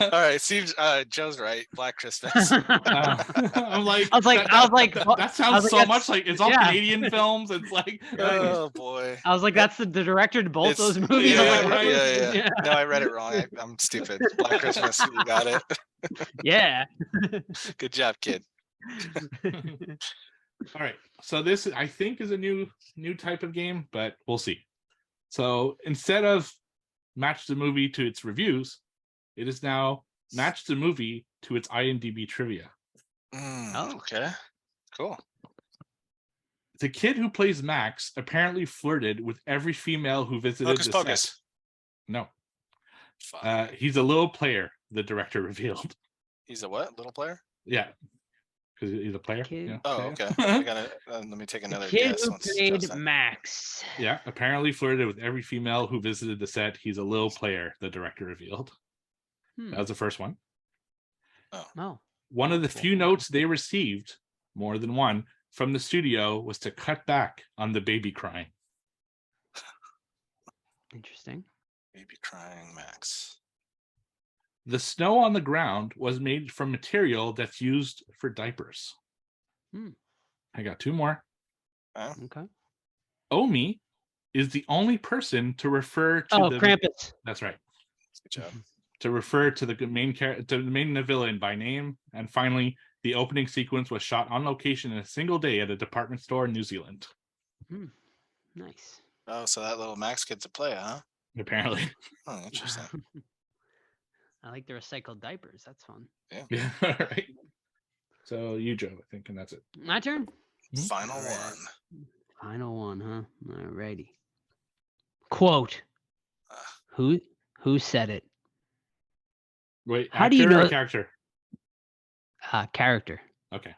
All right, Steve, Joe's right. Black Christmas. I'm like, I was like, that sounds like, so that's- much like it's all yeah. Canadian films. It's like, Oh boy. I was like, that's the director to both It's- those movies. yeah, I'm like, right, yeah. No, I read it wrong. I'm stupid. Black Christmas. You got it. Yeah. Good job, kid. all right. So this, I think, is a new type of game, but we'll see. So instead of match the movie to its reviews, it is now match the movie to its IMDb trivia. Oh. Okay. Cool. The kid who plays Max apparently flirted with every female who visited Hocus the Pocus. set. No, Fuck. he's a little player. The director revealed. He's a what? Little player? Yeah, because he's a player. Kid. Yeah. Oh, okay. I gotta let me take The another kid guess. who once Joe's played done. Max. Yeah, apparently flirted with every female who visited the set. He's a little player. The director revealed. That was the first one. Oh. One of the few notes they received, more than one, from the studio was to cut back on the baby crying. Interesting. Baby crying Max. The snow on the ground was made from material that's used for diapers. I got 2 more. Okay. Omi is the only person to refer to the Krampus. That's right. Good job. To refer to the main character, to the main villain by name. And finally, the opening sequence was shot on location in a single day at a department store in New Zealand. Nice. Oh, so that little Max kid's a player, huh? Apparently. Oh, interesting. I like the recycled diapers. That's fun. Yeah. All right. So you, Joe, I think, and that's it. My turn. Final one. Final one, huh? Alrighty. Quote. Who said it? Wait, How do you actor or know- character? Character. Okay.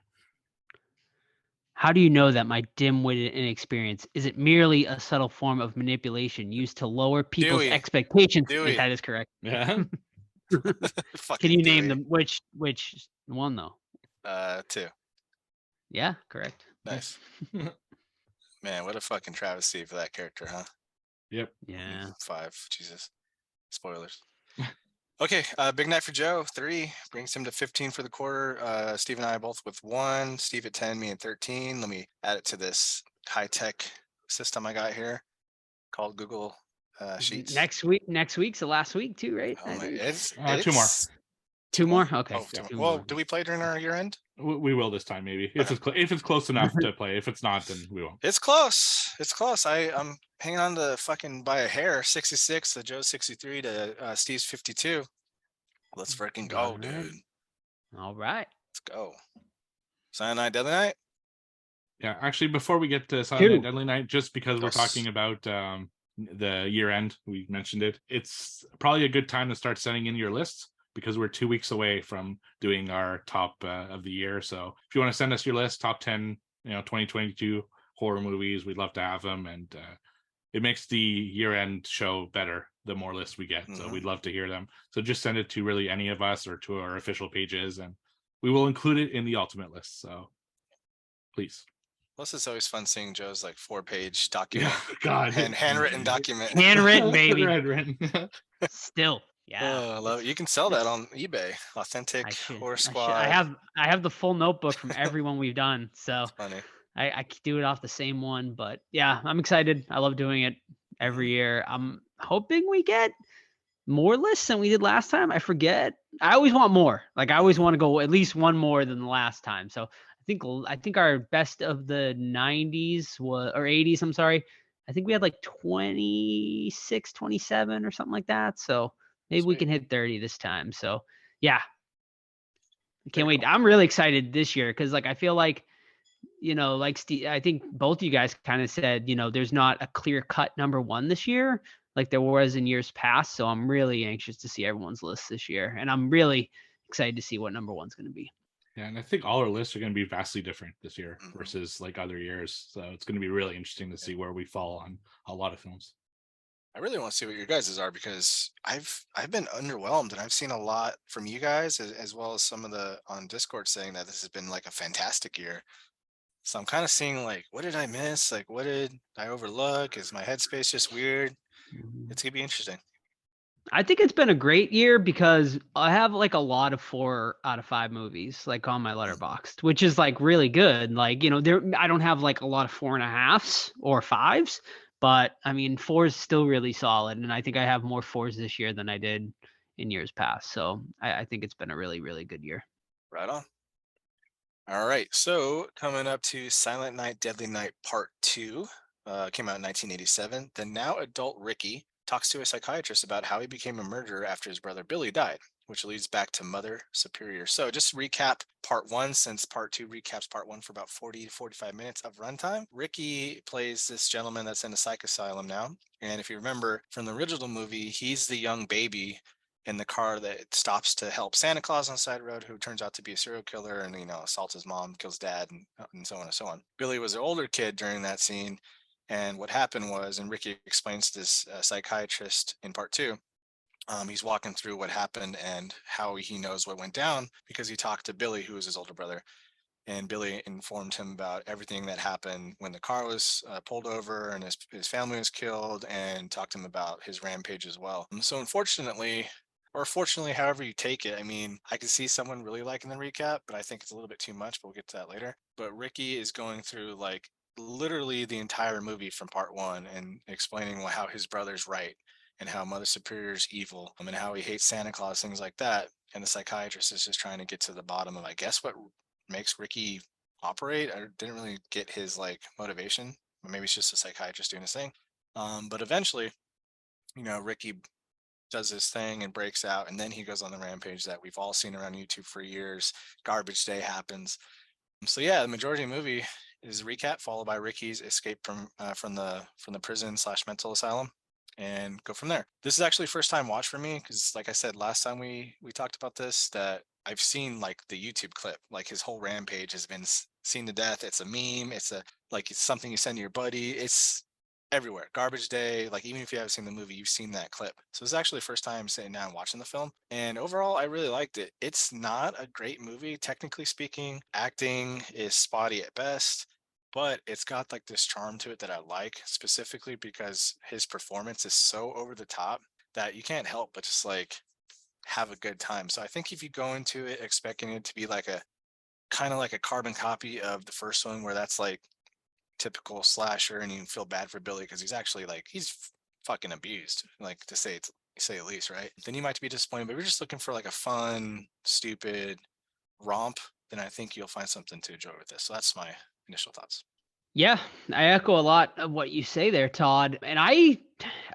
How do you know that my dim-witted inexperience isn't merely a subtle form of manipulation used to lower people's Dewey. expectations? Dewey. That is correct. Yeah. Fucking Can you name Dewey. them? Which one though? 2. Yeah, correct. Nice. Man, what a fucking travesty for that character, huh? Yep. Yeah. 5. Jesus. Spoilers. Okay, big night for Joe. 3 brings him to 15 for the quarter. Steve and I both with 1. Steve at 10, me at 13. Let me add it to this high-tech system I got here called Google Sheets. Next week's the last week too, right? Oh I my, think. it's 2 more. 2 more. Okay. Oh, 2 2 more. Well, more. do we play during our year end? We will this time, maybe. If it's close enough to play. If it's not, then we won't. It's close. It's close. I'm hanging on to fucking by a hair. 66 to Joe's 63 to Steve's 52. Let's freaking go, Alright. dude. All right. Let's go. Silent Night, Deadly Night. Yeah, actually, before we get to Silent Night, Two. Deadly Night, just because we're Yes. talking about the year end, we mentioned it. It's probably a good time to start sending in your lists because we're 2 weeks away from doing our top of the year. So if you want to send us your list, top 10, 2022 horror movies, we'd love to have them, and it makes the year end show better the more lists we get. So Mhm. we'd love to hear them. So just send it to really any of us or to our official pages, and we will include it in the ultimate list. So please. Plus, it's always fun seeing Joe's like 4-page document Yeah, God. and handwritten document. Handwritten, baby. Handwritten. Still. Yeah. Oh, I love it. You can sell that on eBay. Authentic I should. Horror I should. Squad. I have the full notebook from everyone we've done. So Funny. I could do it off the same one. But yeah, I'm excited. I love doing it every year. I'm hoping we get more lists than we did last time. I forget. I always want more. Like I always want to go at least one more than the last time. So I think our best of the 90s was, or 80s, I'm sorry. I think we had like 26, 27 or something like that. So maybe we Sweet. can hit 30 this time. So yeah, I can't Very wait. I'm really excited this year because like I feel like, like Steve, I think both you guys kind of said, there's not a clear cut number one this year like there was in years past. So I'm really anxious to see everyone's list this year. And I'm really excited to see what number one's going to be. Yeah, and I think all our lists are going to be vastly different this year Mhm. versus like other years. So it's going to be really interesting to see where we fall on a lot of films. I really want to see what your guys' are because I've been underwhelmed and I've seen a lot from you guys as well as some of the on Discord saying that this has been like a fantastic year. So I'm kind of seeing like, what did I miss? Like, what did I overlook? Is my headspace just weird? It's gonna be interesting. I think it's been a great year because I have like a lot of 4 out of 5 movies like on my letterboxd, which is like really good. Like, I don't have like a lot of 4.5s or 5s, but I mean, 4 is still really solid. And I think I have more 4s this year than I did in years past. So I think it's been a really, really good year. Right on. All right. So coming up to Silent Night, Deadly Night Part 2, came out in 1987. The now adult Ricky talks to a psychiatrist about how he became a murderer after his brother Billy died, which leads back to Mother Superior. So just to recap part 1, since part 2 recaps part 1 for about 40 to 45 minutes of runtime. Ricky plays this gentleman that's in a psych asylum now. And if you remember from the original movie, he's the young baby in the car that stops to help Santa Claus on the side road, who turns out to be a serial killer and, assaults his mom, kills dad, and so on and so on. Billy was an older kid during that scene. And what happened was, and Ricky explains to this psychiatrist in part 2, he's walking through what happened and how he knows what went down because he talked to Billy, who was his older brother. And Billy informed him about everything that happened when the car was pulled over and his family was killed, and talked to him about his rampage as well. So unfortunately, or fortunately, however you take it, I mean, I can see someone really liking the recap, but I think it's a little bit too much, but we'll get to that later. But Ricky is going through like literally the entire movie from part 1 and explaining how his brother's right and how Mother Superior's evil, and how he hates Santa Claus, things like that. And the psychiatrist is just trying to get to the bottom of, I guess, what makes Ricky operate. I didn't really get his like motivation. Maybe it's just a psychiatrist doing his thing. But eventually, Ricky does his thing and breaks out, and then he goes on the rampage that we've all seen around YouTube for years. Garbage Day happens. So yeah, the majority of the movie is a recap followed by Ricky's escape from the prison / mental asylum, and go from there. This is actually first time watch for me because, like I said last time we talked about this, that I've seen like the YouTube clip, like his whole rampage has been seen to death. It's a meme. It's something you send to your buddy. It's everywhere. Garbage Day, like even if you haven't seen the movie, you've seen that clip. So it's actually the first time sitting down and watching the film. And overall, I really liked it. It's not a great movie, technically speaking. Acting is spotty at best, but it's got like this charm to it that I like, specifically because his performance is so over the top that you can't help but just like have a good time. So I think if you go into it expecting it to be like a kind of like a carbon copy of the first one, where that's like typical slasher and you feel bad for Billy because he's actually like he's fucking abused, like to say the least, right? Then you might be disappointed. But if you're just looking for like a fun, stupid romp, then I think you'll find something to enjoy with this. So that's my initial thoughts. Yeah, I echo a lot of what you say there, Todd. And I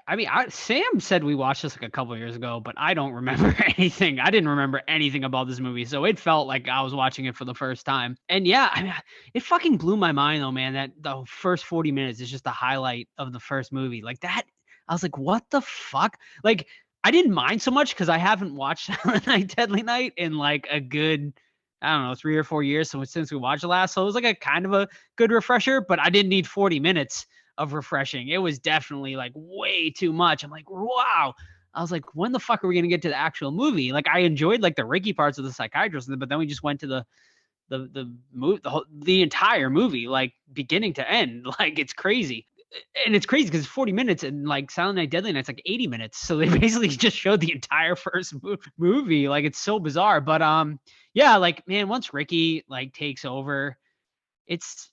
I mean, Sam said we watched this like a couple years ago, but I don't remember anything. I didn't remember anything about this movie, so it felt like I was watching it for the first time. And yeah, I mean, it fucking blew my mind though, man. That the first 40 minutes is just the highlight of the first movie. Like that, I was like, what the fuck? Like, I didn't mind so much because I haven't watched Silent Night, Deadly Night in like a good, I don't know, 3 or 4 years since we watched it last. So it was like a kind of a good refresher, but I didn't need 40 minutes of refreshing. It was definitely like way too much. I'm like, wow. I was like, when the fuck are we gonna get to the actual movie? Like, I enjoyed like the Ricky parts of the psychiatrist, but then we just went to the entire movie, like beginning to end. Like, it's crazy. And it's crazy because it's 40 minutes, and like Silent Night, Deadly Night's like 80 minutes. So they basically just showed the entire first movie. Like, it's so bizarre. But yeah, like, man, once Ricky like takes over, it's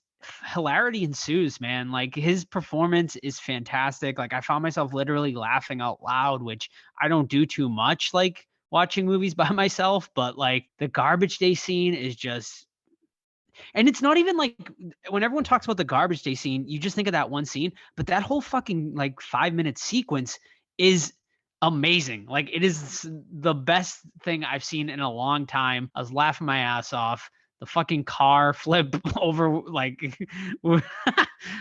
hilarity ensues, man. Like, his performance is fantastic. Like, I found myself literally laughing out loud, which I don't do too much, like watching movies by myself. But like the garbage day scene is just, and it's not even like, when everyone talks about the garbage day scene, you just think of that one scene, but that whole fucking like 5-minute sequence is amazing. Like, it is the best thing I've seen in a long time. I was laughing my ass off. The fucking car flip over, like,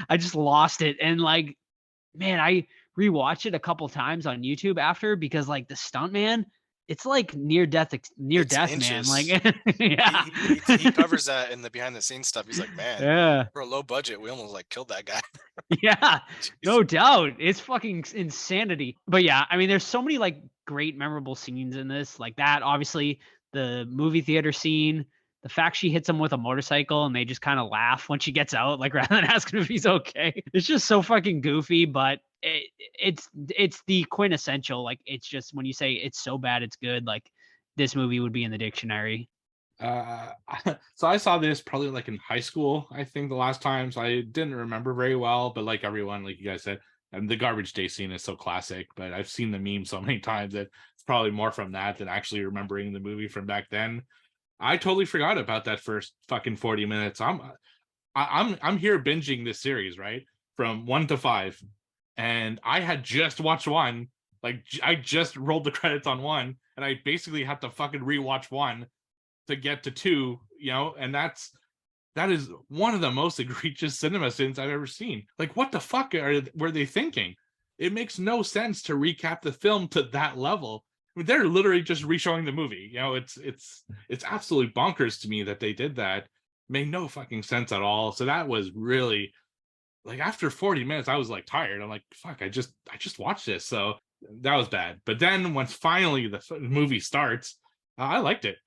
I just lost it. And like, man, I rewatched it a couple times on YouTube after, because like the stuntman, it's like near death, man. Inches. Like, yeah, he covers that in the behind the scenes stuff. He's like, man, yeah, for a low budget, we almost like killed that guy. yeah, no doubt. It's fucking insanity. But yeah, I mean, there's so many like great memorable scenes in this, like that. Obviously, the movie theater scene. The fact she hits him with a motorcycle and they just kind of laugh when she gets out, like, rather than asking if he's okay. It's just so fucking goofy, but it's the quintessential. Like, it's just, when you say it's so bad it's good, like, this movie would be in the dictionary. So I saw this probably like in high school, I think, the last time. So I didn't remember very well, but like everyone, like you guys said, and the garbage day scene is so classic, but I've seen the meme so many times that it's probably more from that than actually remembering the movie from back then. I totally forgot about that first fucking 40 minutes. I'm here binging this series, right? From 1 to 5. And I had just watched 1. Like, I just rolled the credits on 1, and I basically had to fucking rewatch 1 to get to 2, you know, and that is one of the most egregious cinema sins I've ever seen. Like, what the fuck were they thinking? It makes no sense to recap the film to that level. I mean, they're literally just reshowing the movie. You know, it's absolutely bonkers to me that they did that. Made no fucking sense at all. So that was really, like, after 40 minutes, I was like tired. I'm like, fuck, I just watched this. So that was bad. But then once finally the movie starts, I liked it.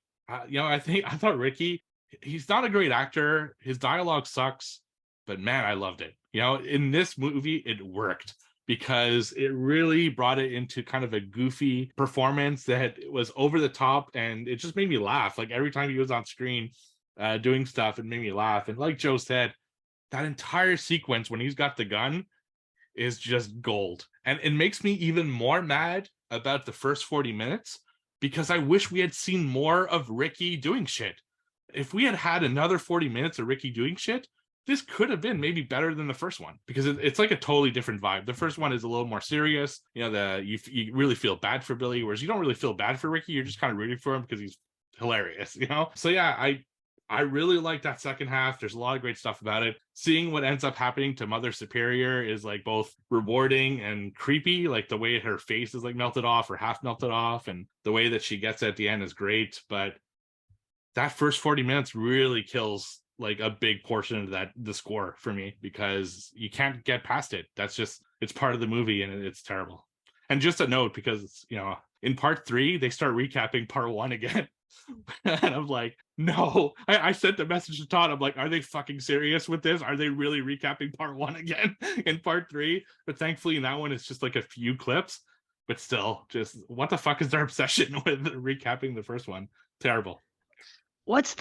You know, I thought Ricky, he's not a great actor. His dialogue sucks, but man, I loved it. You know, in this movie, it worked, because it really brought it into kind of a goofy performance that was over the top, and it just made me laugh. Like, every time he was on screen doing stuff, it made me laugh. And like Joe said, that entire sequence when he's got the gun is just gold. And it makes me even more mad about the first 40 minutes, because I wish we had seen more of Ricky doing shit. If we had had another 40 minutes of Ricky doing shit, this could have been maybe better than the first one, because it's like a totally different vibe. The first one is a little more serious. You know, you really feel bad for Billy, whereas you don't really feel bad for Ricky. You're just kind of rooting for him because he's hilarious, you know? So yeah, I really like that second half. There's a lot of great stuff about it. Seeing what ends up happening to Mother Superior is like both rewarding and creepy. Like, the way her face is like melted off or half melted off, and the way that she gets at the end is great. But that first 40 minutes really kills like a big portion of the score for me, because you can't get past it. That's just, it's part of the movie, and it's terrible. And just a note, because, you know, in part 3 they start recapping part 1 again. And I'm like, no. I sent the message to Todd. I'm like, are they fucking serious with this? Are they really recapping part 1 again in part 3? But thankfully in that one it's just like a few clips. But still, just what the fuck is their obsession with recapping the first one? Terrible. What's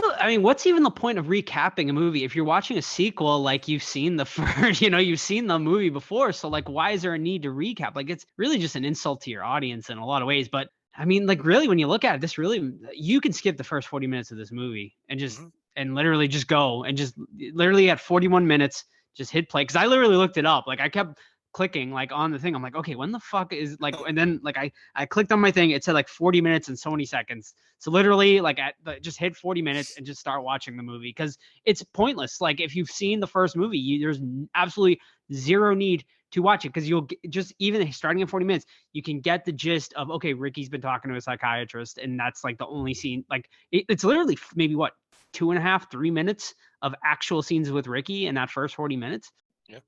even the point of recapping a movie if you're watching a sequel? Like, you've seen the first, you've seen the movie before, so like, why is there a need to recap? Like, it's really just an insult to your audience in a lot of ways. But I mean, like, really, when you look at it, this really, you can skip the first 40 minutes of this movie and just and literally just go and just literally at 41 minutes just hit play, because I literally looked it up. Like, I kept clicking like on the thing. I'm like, okay, when the fuck is like, and then like I clicked on my thing. It said like 40 minutes and so many seconds. So literally like just hit 40 minutes and just start watching the movie because it's pointless. Like if you've seen the first movie, there's absolutely zero need to watch it because you'll just even starting at 40 minutes, you can get the gist of okay, Ricky's been talking to a psychiatrist, and that's like the only scene. Like it's literally maybe what 2.5, 3 minutes of actual scenes with Ricky in that first 40 minutes. Yep.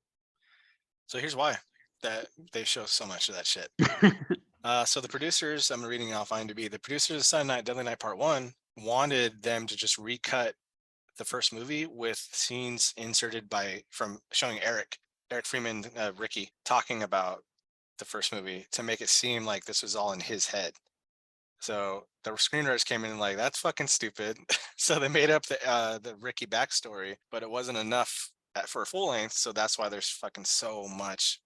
So here's why that they show so much of that shit. So the producers, I'm reading off IMDb, the producers of Silent Night, Deadly Night Part 1 wanted them to just recut the first movie with scenes inserted from showing Eric Freeman, Ricky, talking about the first movie to make it seem like this was all in his head. So the screenwriters came in and like, that's fucking stupid. So they made up the Ricky backstory, but it wasn't enough for a full length. So that's why there's fucking so much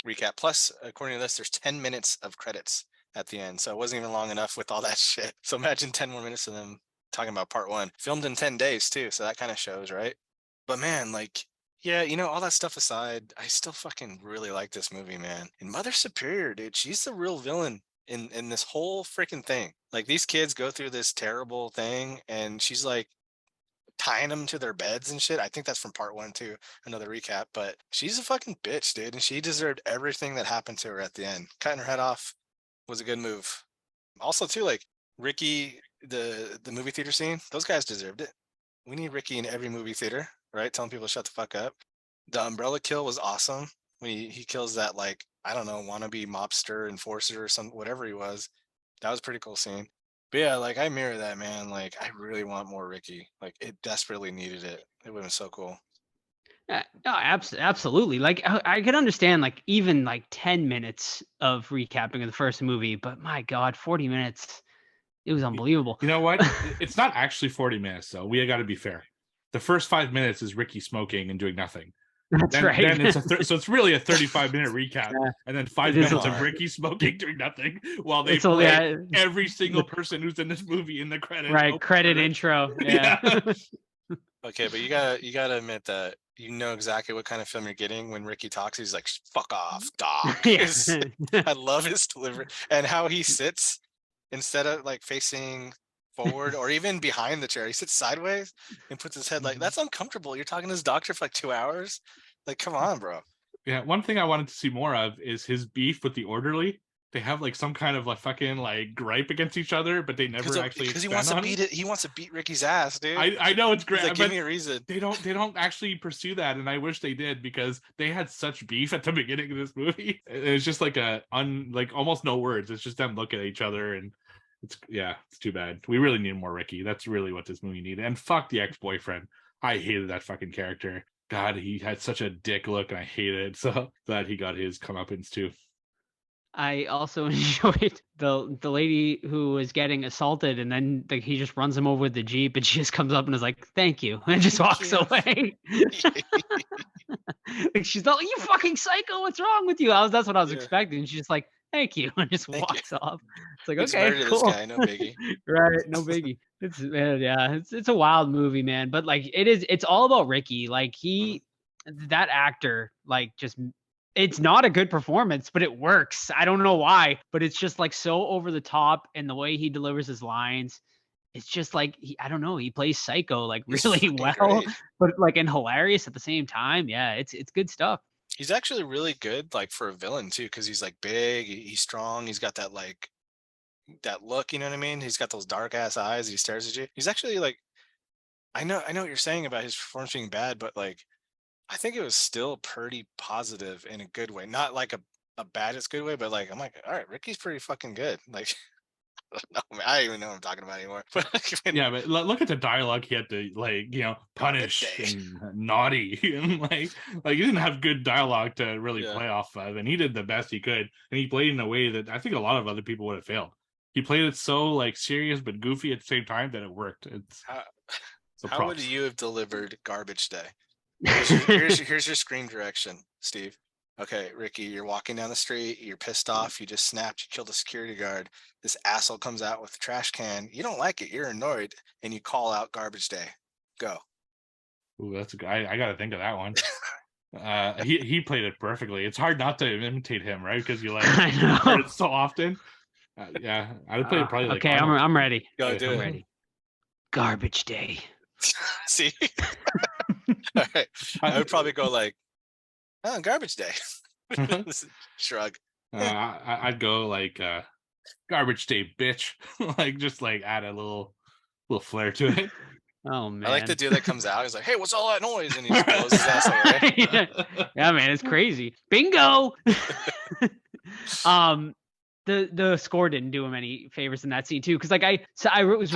recap. Plus, according to this, there's 10 minutes of credits at the end. So it wasn't even long enough with all that shit. So imagine 10 more minutes of them talking about part 1. Filmed in 10 days too. So that kind of shows, right? But man, like, yeah, all that stuff aside, I still fucking really like this movie, man. And Mother Superior, dude, she's the real villain in this whole freaking thing. Like these kids go through this terrible thing and she's like tying them to their beds and shit. I think that's from part 1 too, another recap, but she's a fucking bitch, dude. And she deserved everything that happened to her at the end. Cutting her head off was a good move. Also too, like Ricky, the movie theater scene, those guys deserved it. We need Ricky in every movie theater, right? Telling people to shut the fuck up. The umbrella kill was awesome. When he kills that, like, I don't know, wannabe mobster, enforcer, or whatever he was. That was a pretty cool scene. But yeah, like I mirror that, man. Like I really want more Ricky. Like it desperately needed it. It would have been so cool. No, absolutely. Like I could understand like even like 10 minutes of recapping of the first movie, but my God, 40 minutes. It was unbelievable. You know what? It's not actually 40 minutes though. We got to be fair. The first 5 minutes is Ricky smoking and doing nothing. That's right. Then it's so it's really a 35-minute recap, and then 5 minutes of long. Ricky smoking doing nothing while they It's only, play every single person who's in this movie in the credits. right. Credit intro. Yeah. Okay, but you gotta admit that you know exactly what kind of film you're getting when Ricky talks. He's like, "Fuck off, Doc." Yes. I love his delivery and how he sits instead of like facing forward or even behind the chair. He sits sideways and puts his head like, that's uncomfortable. You're talking to this doctor for like 2 hours. Like, come on, bro. Yeah, one thing I wanted to see more of is his beef with the orderly. They have like some kind of like fucking like gripe against each other, but they never actually because he wants to beat it. He wants to beat Ricky's ass, dude. I know it's great. He's like, give me a reason. They don't actually pursue that, and I wish they did because they had such beef at the beginning of this movie. It's just like like almost no words. It's just them looking at each other, and it's too bad. We really need more Ricky. That's really what this movie needed. And fuck the ex-boyfriend. I hated that fucking character. God, he had such a dick look, and I hated it. So glad he got his comeuppance too. I also enjoyed the lady who was getting assaulted, and then he just runs him over with the Jeep, and she just comes up and is like, "Thank you," and just walks away. Like she's not like, "You fucking psycho! What's wrong with you?" That's what I was expecting. She's just like, "Thank you," and just walks off. It's like, okay, cool. This guy, no biggie. Right, no biggie. It's a wild movie, man. But like it's all about Ricky. Like that actor, like just. It's not a good performance, but it works. I don't know why, but it's just like so over the top, and the way he delivers his lines, it's just like I don't know. He plays psycho like really well, great. but like and hilarious at the same time. Yeah, it's good stuff. He's actually really good, like for a villain too, because he's like big, he's strong, he's got that like that look. You know what I mean? He's got those dark ass eyes. He stares at you. He's actually like, I know what you're saying about his performance being bad, but like. I think it was still pretty positive in a good way, not like a bad is good way, but like I'm like, all right, Ricky's pretty fucking good. Like, I don't even know what I'm talking about anymore. But yeah, but look at the dialogue he had to like, punish and naughty, and like he didn't have good dialogue to really play off of, and he did the best he could, and he played in a way that I think a lot of other people would have failed. He played it so like serious but goofy at the same time that it worked. It's how would you have delivered Garbage Day? Here's your screen direction, Steve. Okay, Ricky, you're walking down the street, you're pissed off, you just snapped, you killed a security guard. This asshole comes out with a trash can. You don't like it, you're annoyed, and you call out Garbage Day. Go. Ooh, that's a good. I got to think of that one. He played it perfectly. It's hard not to imitate him, right? Because you like I heard know. it so often. Yeah, I would play it probably like Okay, Arnold. I'm ready. Go do I'm it. ready. Garbage day. See? All right. I would probably go like, oh, garbage day. Shrug. I'd go like garbage day, bitch. Like just like add a little flair to it. Oh man. I like the dude that comes out. He's like, hey, what's all that noise? And he just blows his ass away. Yeah, man, it's crazy. Bingo. The score didn't do him any favors in that scene too, because like I was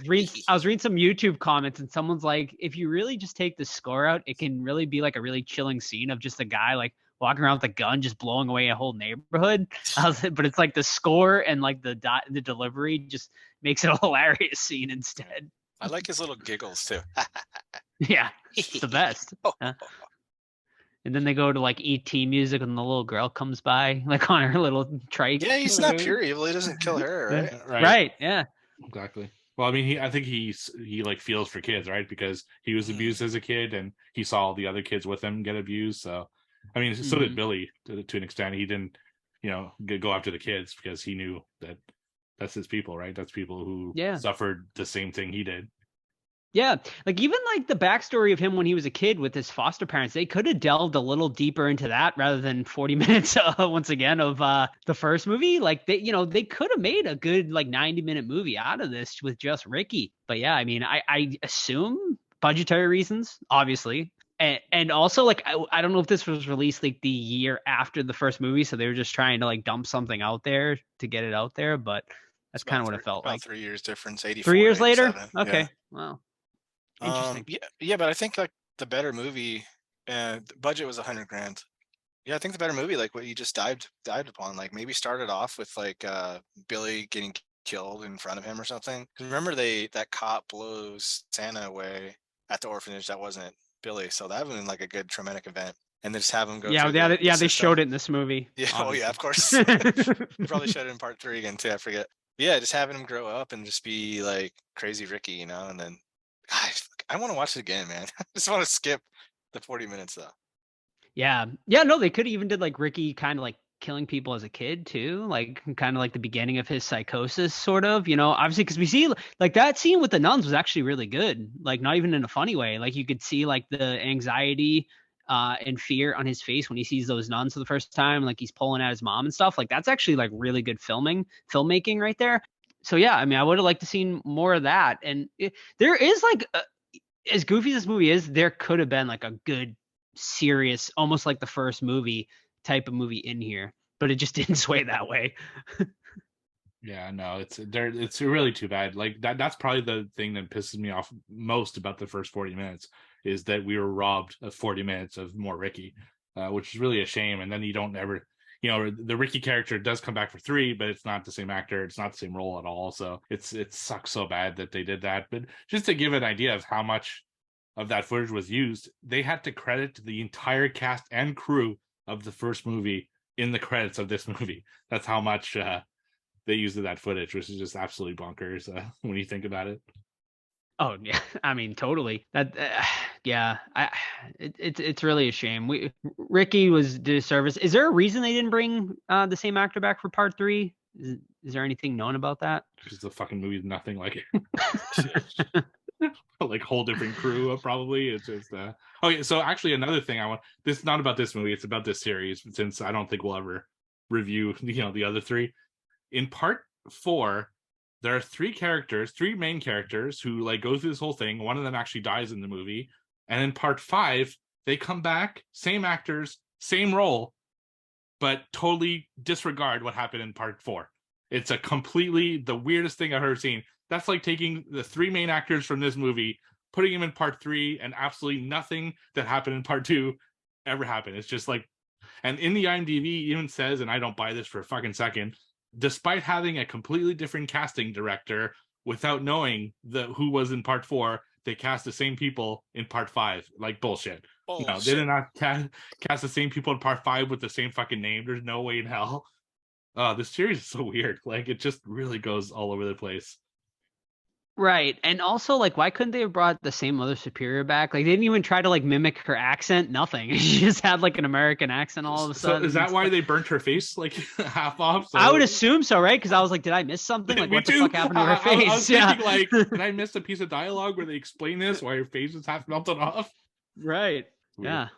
reading some YouTube comments, and someone's like, if you really just take the score out, it can really be like a really chilling scene of just a guy like walking around with a gun just blowing away a whole neighborhood. But it's like the score and like the delivery just makes it a hilarious scene instead. I like his little giggles too. Yeah, it's the best. And then they go to like ET music, and the little girl comes by like on her little trike. Yeah, he's not pure evil. He doesn't kill her, right? Yeah, Right. Yeah. Exactly. Well, I mean, I think he like feels for kids, right? Because he was abused as a kid, and he saw all the other kids with him get abused. So, I mean, so did Billy to an extent. He didn't, go after the kids because he knew that that's his people, right? That's people who suffered the same thing he did. Yeah, like even like the backstory of him when he was a kid with his foster parents, they could have delved a little deeper into that rather than 40 minutes once again of the first movie. Like they could have made a good like 90-minute movie out of this with just Ricky. But yeah, I mean, I assume budgetary reasons, obviously. And also like I don't know if this was released like the year after the first movie, so they were just trying to like dump something out there to get it out there, but that's kind of what it felt like. 3 years difference, 84. 3 years later? Okay. Yeah. Wow. Interesting. Yeah, but I think like the better movie, the budget was $100,000. Yeah, I think the better movie, like what you just dived upon, like maybe started off with like Billy getting killed in front of him or something. 'Cause remember that cop blows Santa away at the orphanage. That wasn't Billy, so that would have been like a good traumatic event. And then just have him go. Yeah, they showed it in this movie. Yeah, obviously. Oh yeah, of course. They probably showed it in part 3 again too. I forget. But yeah, just having him grow up and just be like crazy Ricky, and then. I want to watch it again, man. I just want to skip the 40 minutes though. Yeah. No, they could have even did like Ricky kind of like killing people as a kid too, like kind of like the beginning of his psychosis, sort of. Obviously because we see like that scene with the nuns was actually really good, like not even in a funny way. Like you could see like the anxiety and fear on his face when he sees those nuns for the first time, like he's pulling at his mom and stuff. Like that's actually like really good filmmaking right there. So yeah, I mean, I would have liked to seen more of that. And there is like, as goofy as this movie is, there could have been like a good, serious, almost like the first movie type of movie in here, but it just didn't sway that way. Yeah, no, it's really too bad. Like that's probably the thing that pisses me off most about the first 40 minutes is that we were robbed of 40 minutes of more Ricky, which is really a shame. And then you don't ever. The Ricky character does come back for 3, but it's not the same actor. It's not the same role at all. So it sucks so bad that they did that. But just to give an idea of how much of that footage was used, they had to credit the entire cast and crew of the first movie in the credits of this movie. That's how much they used of that footage, which is just absolutely bonkers when you think about it. Oh yeah, I mean totally. That yeah, it's really a shame. Ricky was disservice. Is there a reason they didn't bring the same actor back for part 3? Is there anything known about that? Because the fucking movie is nothing like it. Like whole different crew probably. It's just okay. So actually, another thing this is not about this movie. It's about this series. Since I don't think we'll ever review the other 3. In part 4. There are 3 main characters who like go through this whole thing. One of them actually dies in the movie. And in part 5, they come back, same actors, same role, but totally disregard what happened in part 4. It's a completely the weirdest thing I've ever seen. That's like taking the 3 main actors from this movie, putting them in part 3, and absolutely nothing that happened in part 2 ever happened. It's just like, and in the IMDb even says, and I don't buy this for a fucking second, despite having a completely different casting director, without knowing who was in part 4, they cast the same people in part 5. Like bullshit. No, they did not cast the same people in part 5 with the same fucking name. There's no way in hell. This series is so weird. Like it just really goes all over the place. Right. And also, like, why couldn't they have brought the same Mother Superior back? Like, they didn't even try to like mimic her accent. Nothing. She just had like an American accent all of a So sudden. is that why they burnt her face like half off? I So- would assume so, right? Because I was like, did I miss something? Like, Me what the too. fuck happened to her I face? was Yeah. thinking, like, did I miss a piece of dialogue where they explain this? Why her face is half melted off? Right. Weird. Yeah.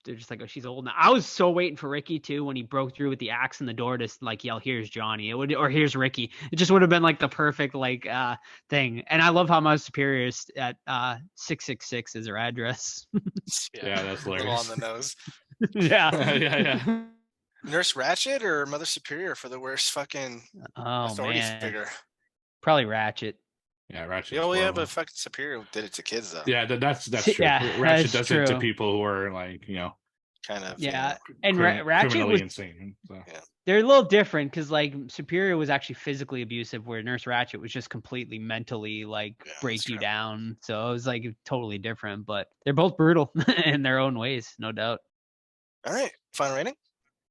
They're just like, oh, she's old now. I was so waiting for Ricky too when he broke through with the axe in the door to like yell, "Here's Johnny!" It would, or "Here's Ricky." It just would have been like the perfect like thing. And I love how Mother Superior is at 666 is her address. Yeah, that's a little hilarious. on the nose. Yeah. yeah. Nurse Ratchet or Mother Superior for the worst fucking Oh authority man. figure? Probably Ratchet. Yeah, Ratchet. Oh yeah, but fucking Superior did it to kids though. yeah, that's See, true. yeah, Ratchet that's does it to true. people who are like, Kind of. Yeah. And Ratchet criminally was insane. So. they're a little different because like Superior was actually physically abusive, where Nurse Ratchet was just completely mentally like Yeah, that's break you true. down. So it was like totally different, but they're both brutal in their own ways, no doubt. All right. Final rating?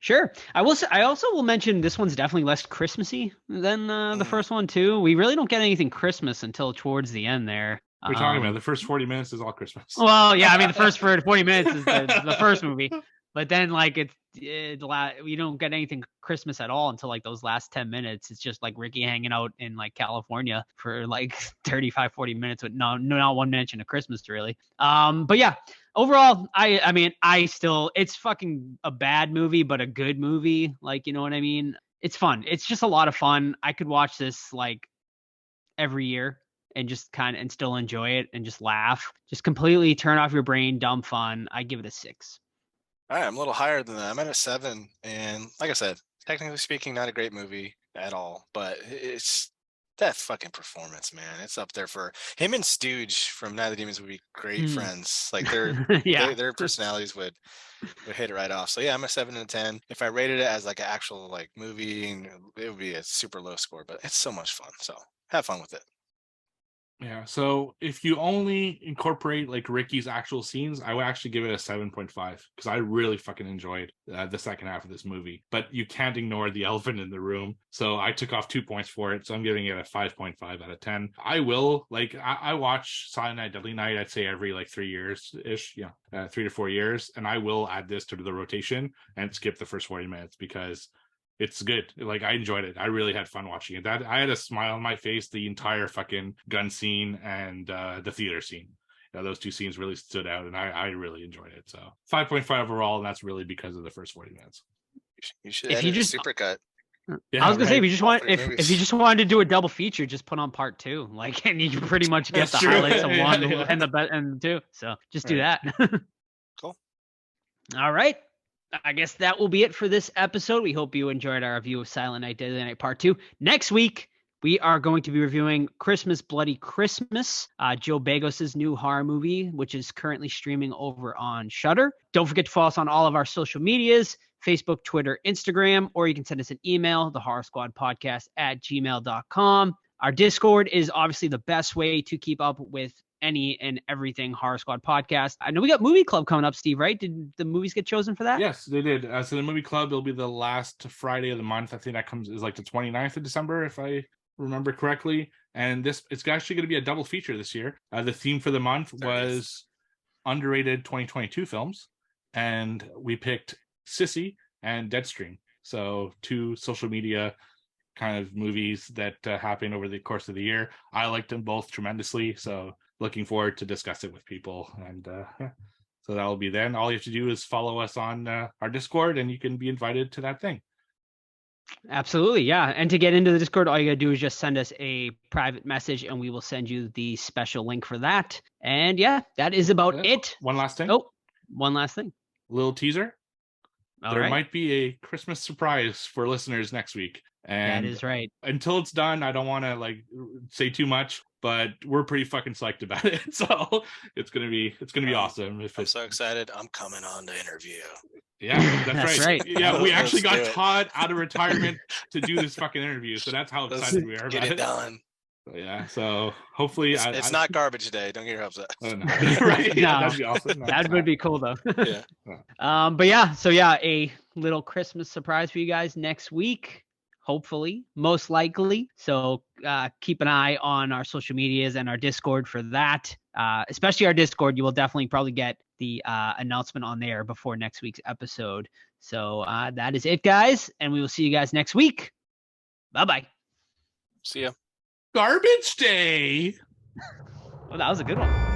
Sure. I will. I also will mention this one's definitely less Christmassy than the first one too. We really don't get anything Christmas until towards the end there. We're talking about the first 40 minutes is all Christmas. Well, yeah, I mean the first 40 minutes is the first movie, but then like we don't get anything Christmas at all until like those last 10 minutes. It's just like Ricky hanging out in like California for like 35-40 minutes with not one mention of Christmas really. But yeah, overall, I mean I still, it's fucking a bad movie but a good movie, like, you know what I mean? It's fun. It's just a lot of fun. I could watch this like every year and just kind of and still enjoy it and just laugh. Just completely turn off your brain, dumb fun. I give it a 6. All right, I'm a little higher than that. I'm at a 7, and like I said, technically speaking, not a great movie at all, but it's that fucking performance, man. It's up there for him and Stooge from Night of the Demons would be great friends. Like Yeah. their personalities would hit it right off. So yeah, I'm a 7 and a 10. If I rated it as like an actual like movie, it would be a super low score, but it's so much fun. So have fun with it. Yeah, so if you only incorporate like Ricky's actual scenes, I would actually give it a 7.5 because I really fucking enjoyed the second half of this movie. But you can't ignore the elephant in the room, so I took off 2 points for it. So I'm giving it a 5.5 out of 10. I will I watch Silent Night, Deadly Night. I'd say every like 3 years ish, 3 to 4 years, and I will add this to the rotation and skip the first 40 minutes because it's good. Like I enjoyed it. I really had fun watching it. That I had a smile on my face the entire fucking gun scene and the theater scene. Those two scenes really stood out, and I really enjoyed it. So 5.5 overall, and that's really because of the first 40 minutes. You should If edit you a just- supercut. Yeah, I was gonna say, right. if you just All want, three if movies. you just wanted to do a double feature, just put on part 2, like, and you can pretty much get That's the true. highlights of Yeah, one yeah. and the 2. So just do Right. that. Cool. All right. I guess that will be it for this episode. We hope you enjoyed our review of Silent Night, Deadly Night Part 2. Next week, we are going to be reviewing Christmas Bloody Christmas, Joe Bagos' new horror movie, which is currently streaming over on Shudder. Don't forget to follow us on all of our social medias, Facebook, Twitter, Instagram, or you can send us an email, thehorrorsquadpodcast@gmail.com. Our Discord is obviously the best way to keep up with any and everything Horror Squad podcast. I know we got Movie Club coming up, Steve, right? Did the movies get chosen for that? Yes, they did. So the movie club, it'll be the last Friday of the month. I think that is like the 29th of December, if I remember correctly. And it's actually going to be a double feature this year. The theme for the month was underrated 2022 films, and we picked Sissy and Deadstream. So 2 social media kind of movies that happened over the course of the year. I liked them both tremendously, so looking forward to discuss it with people. And so that'll be then. All you have to do is follow us on our Discord, and you can be invited to that thing. Absolutely, yeah. And to get into the Discord, all you gotta do is just send us a private message and we will send you the special link for that. And yeah, that is about it. One last thing. Oh, one last thing. Little teaser. All There right. might be a Christmas surprise for listeners next week. And That is right. until it's done, I don't want to like say too much, but we're pretty fucking psyched about it. So it's gonna be awesome. If I'm it's so excited. I'm coming on to interview. yeah, that's, That's right. right. Yeah, we actually Let's got do it. Todd out of retirement to do this fucking interview. So that's how Let's excited we are get about it done. So, yeah. So hopefully It's not garbage day. Don't get your hopes up. Oh, no. Right. Yeah, No. that'd be awesome. No, That it's would not. be cool though. Yeah. But yeah, so yeah, a little Christmas surprise for you guys next week. hopefully, most likely. So keep an eye on our social medias and our Discord for that. Especially our Discord, you will definitely probably get the announcement on there before next week's episode. So that is it, guys, and we will see you guys next week. Bye-bye. See ya. Garbage day. Oh, that was a good one.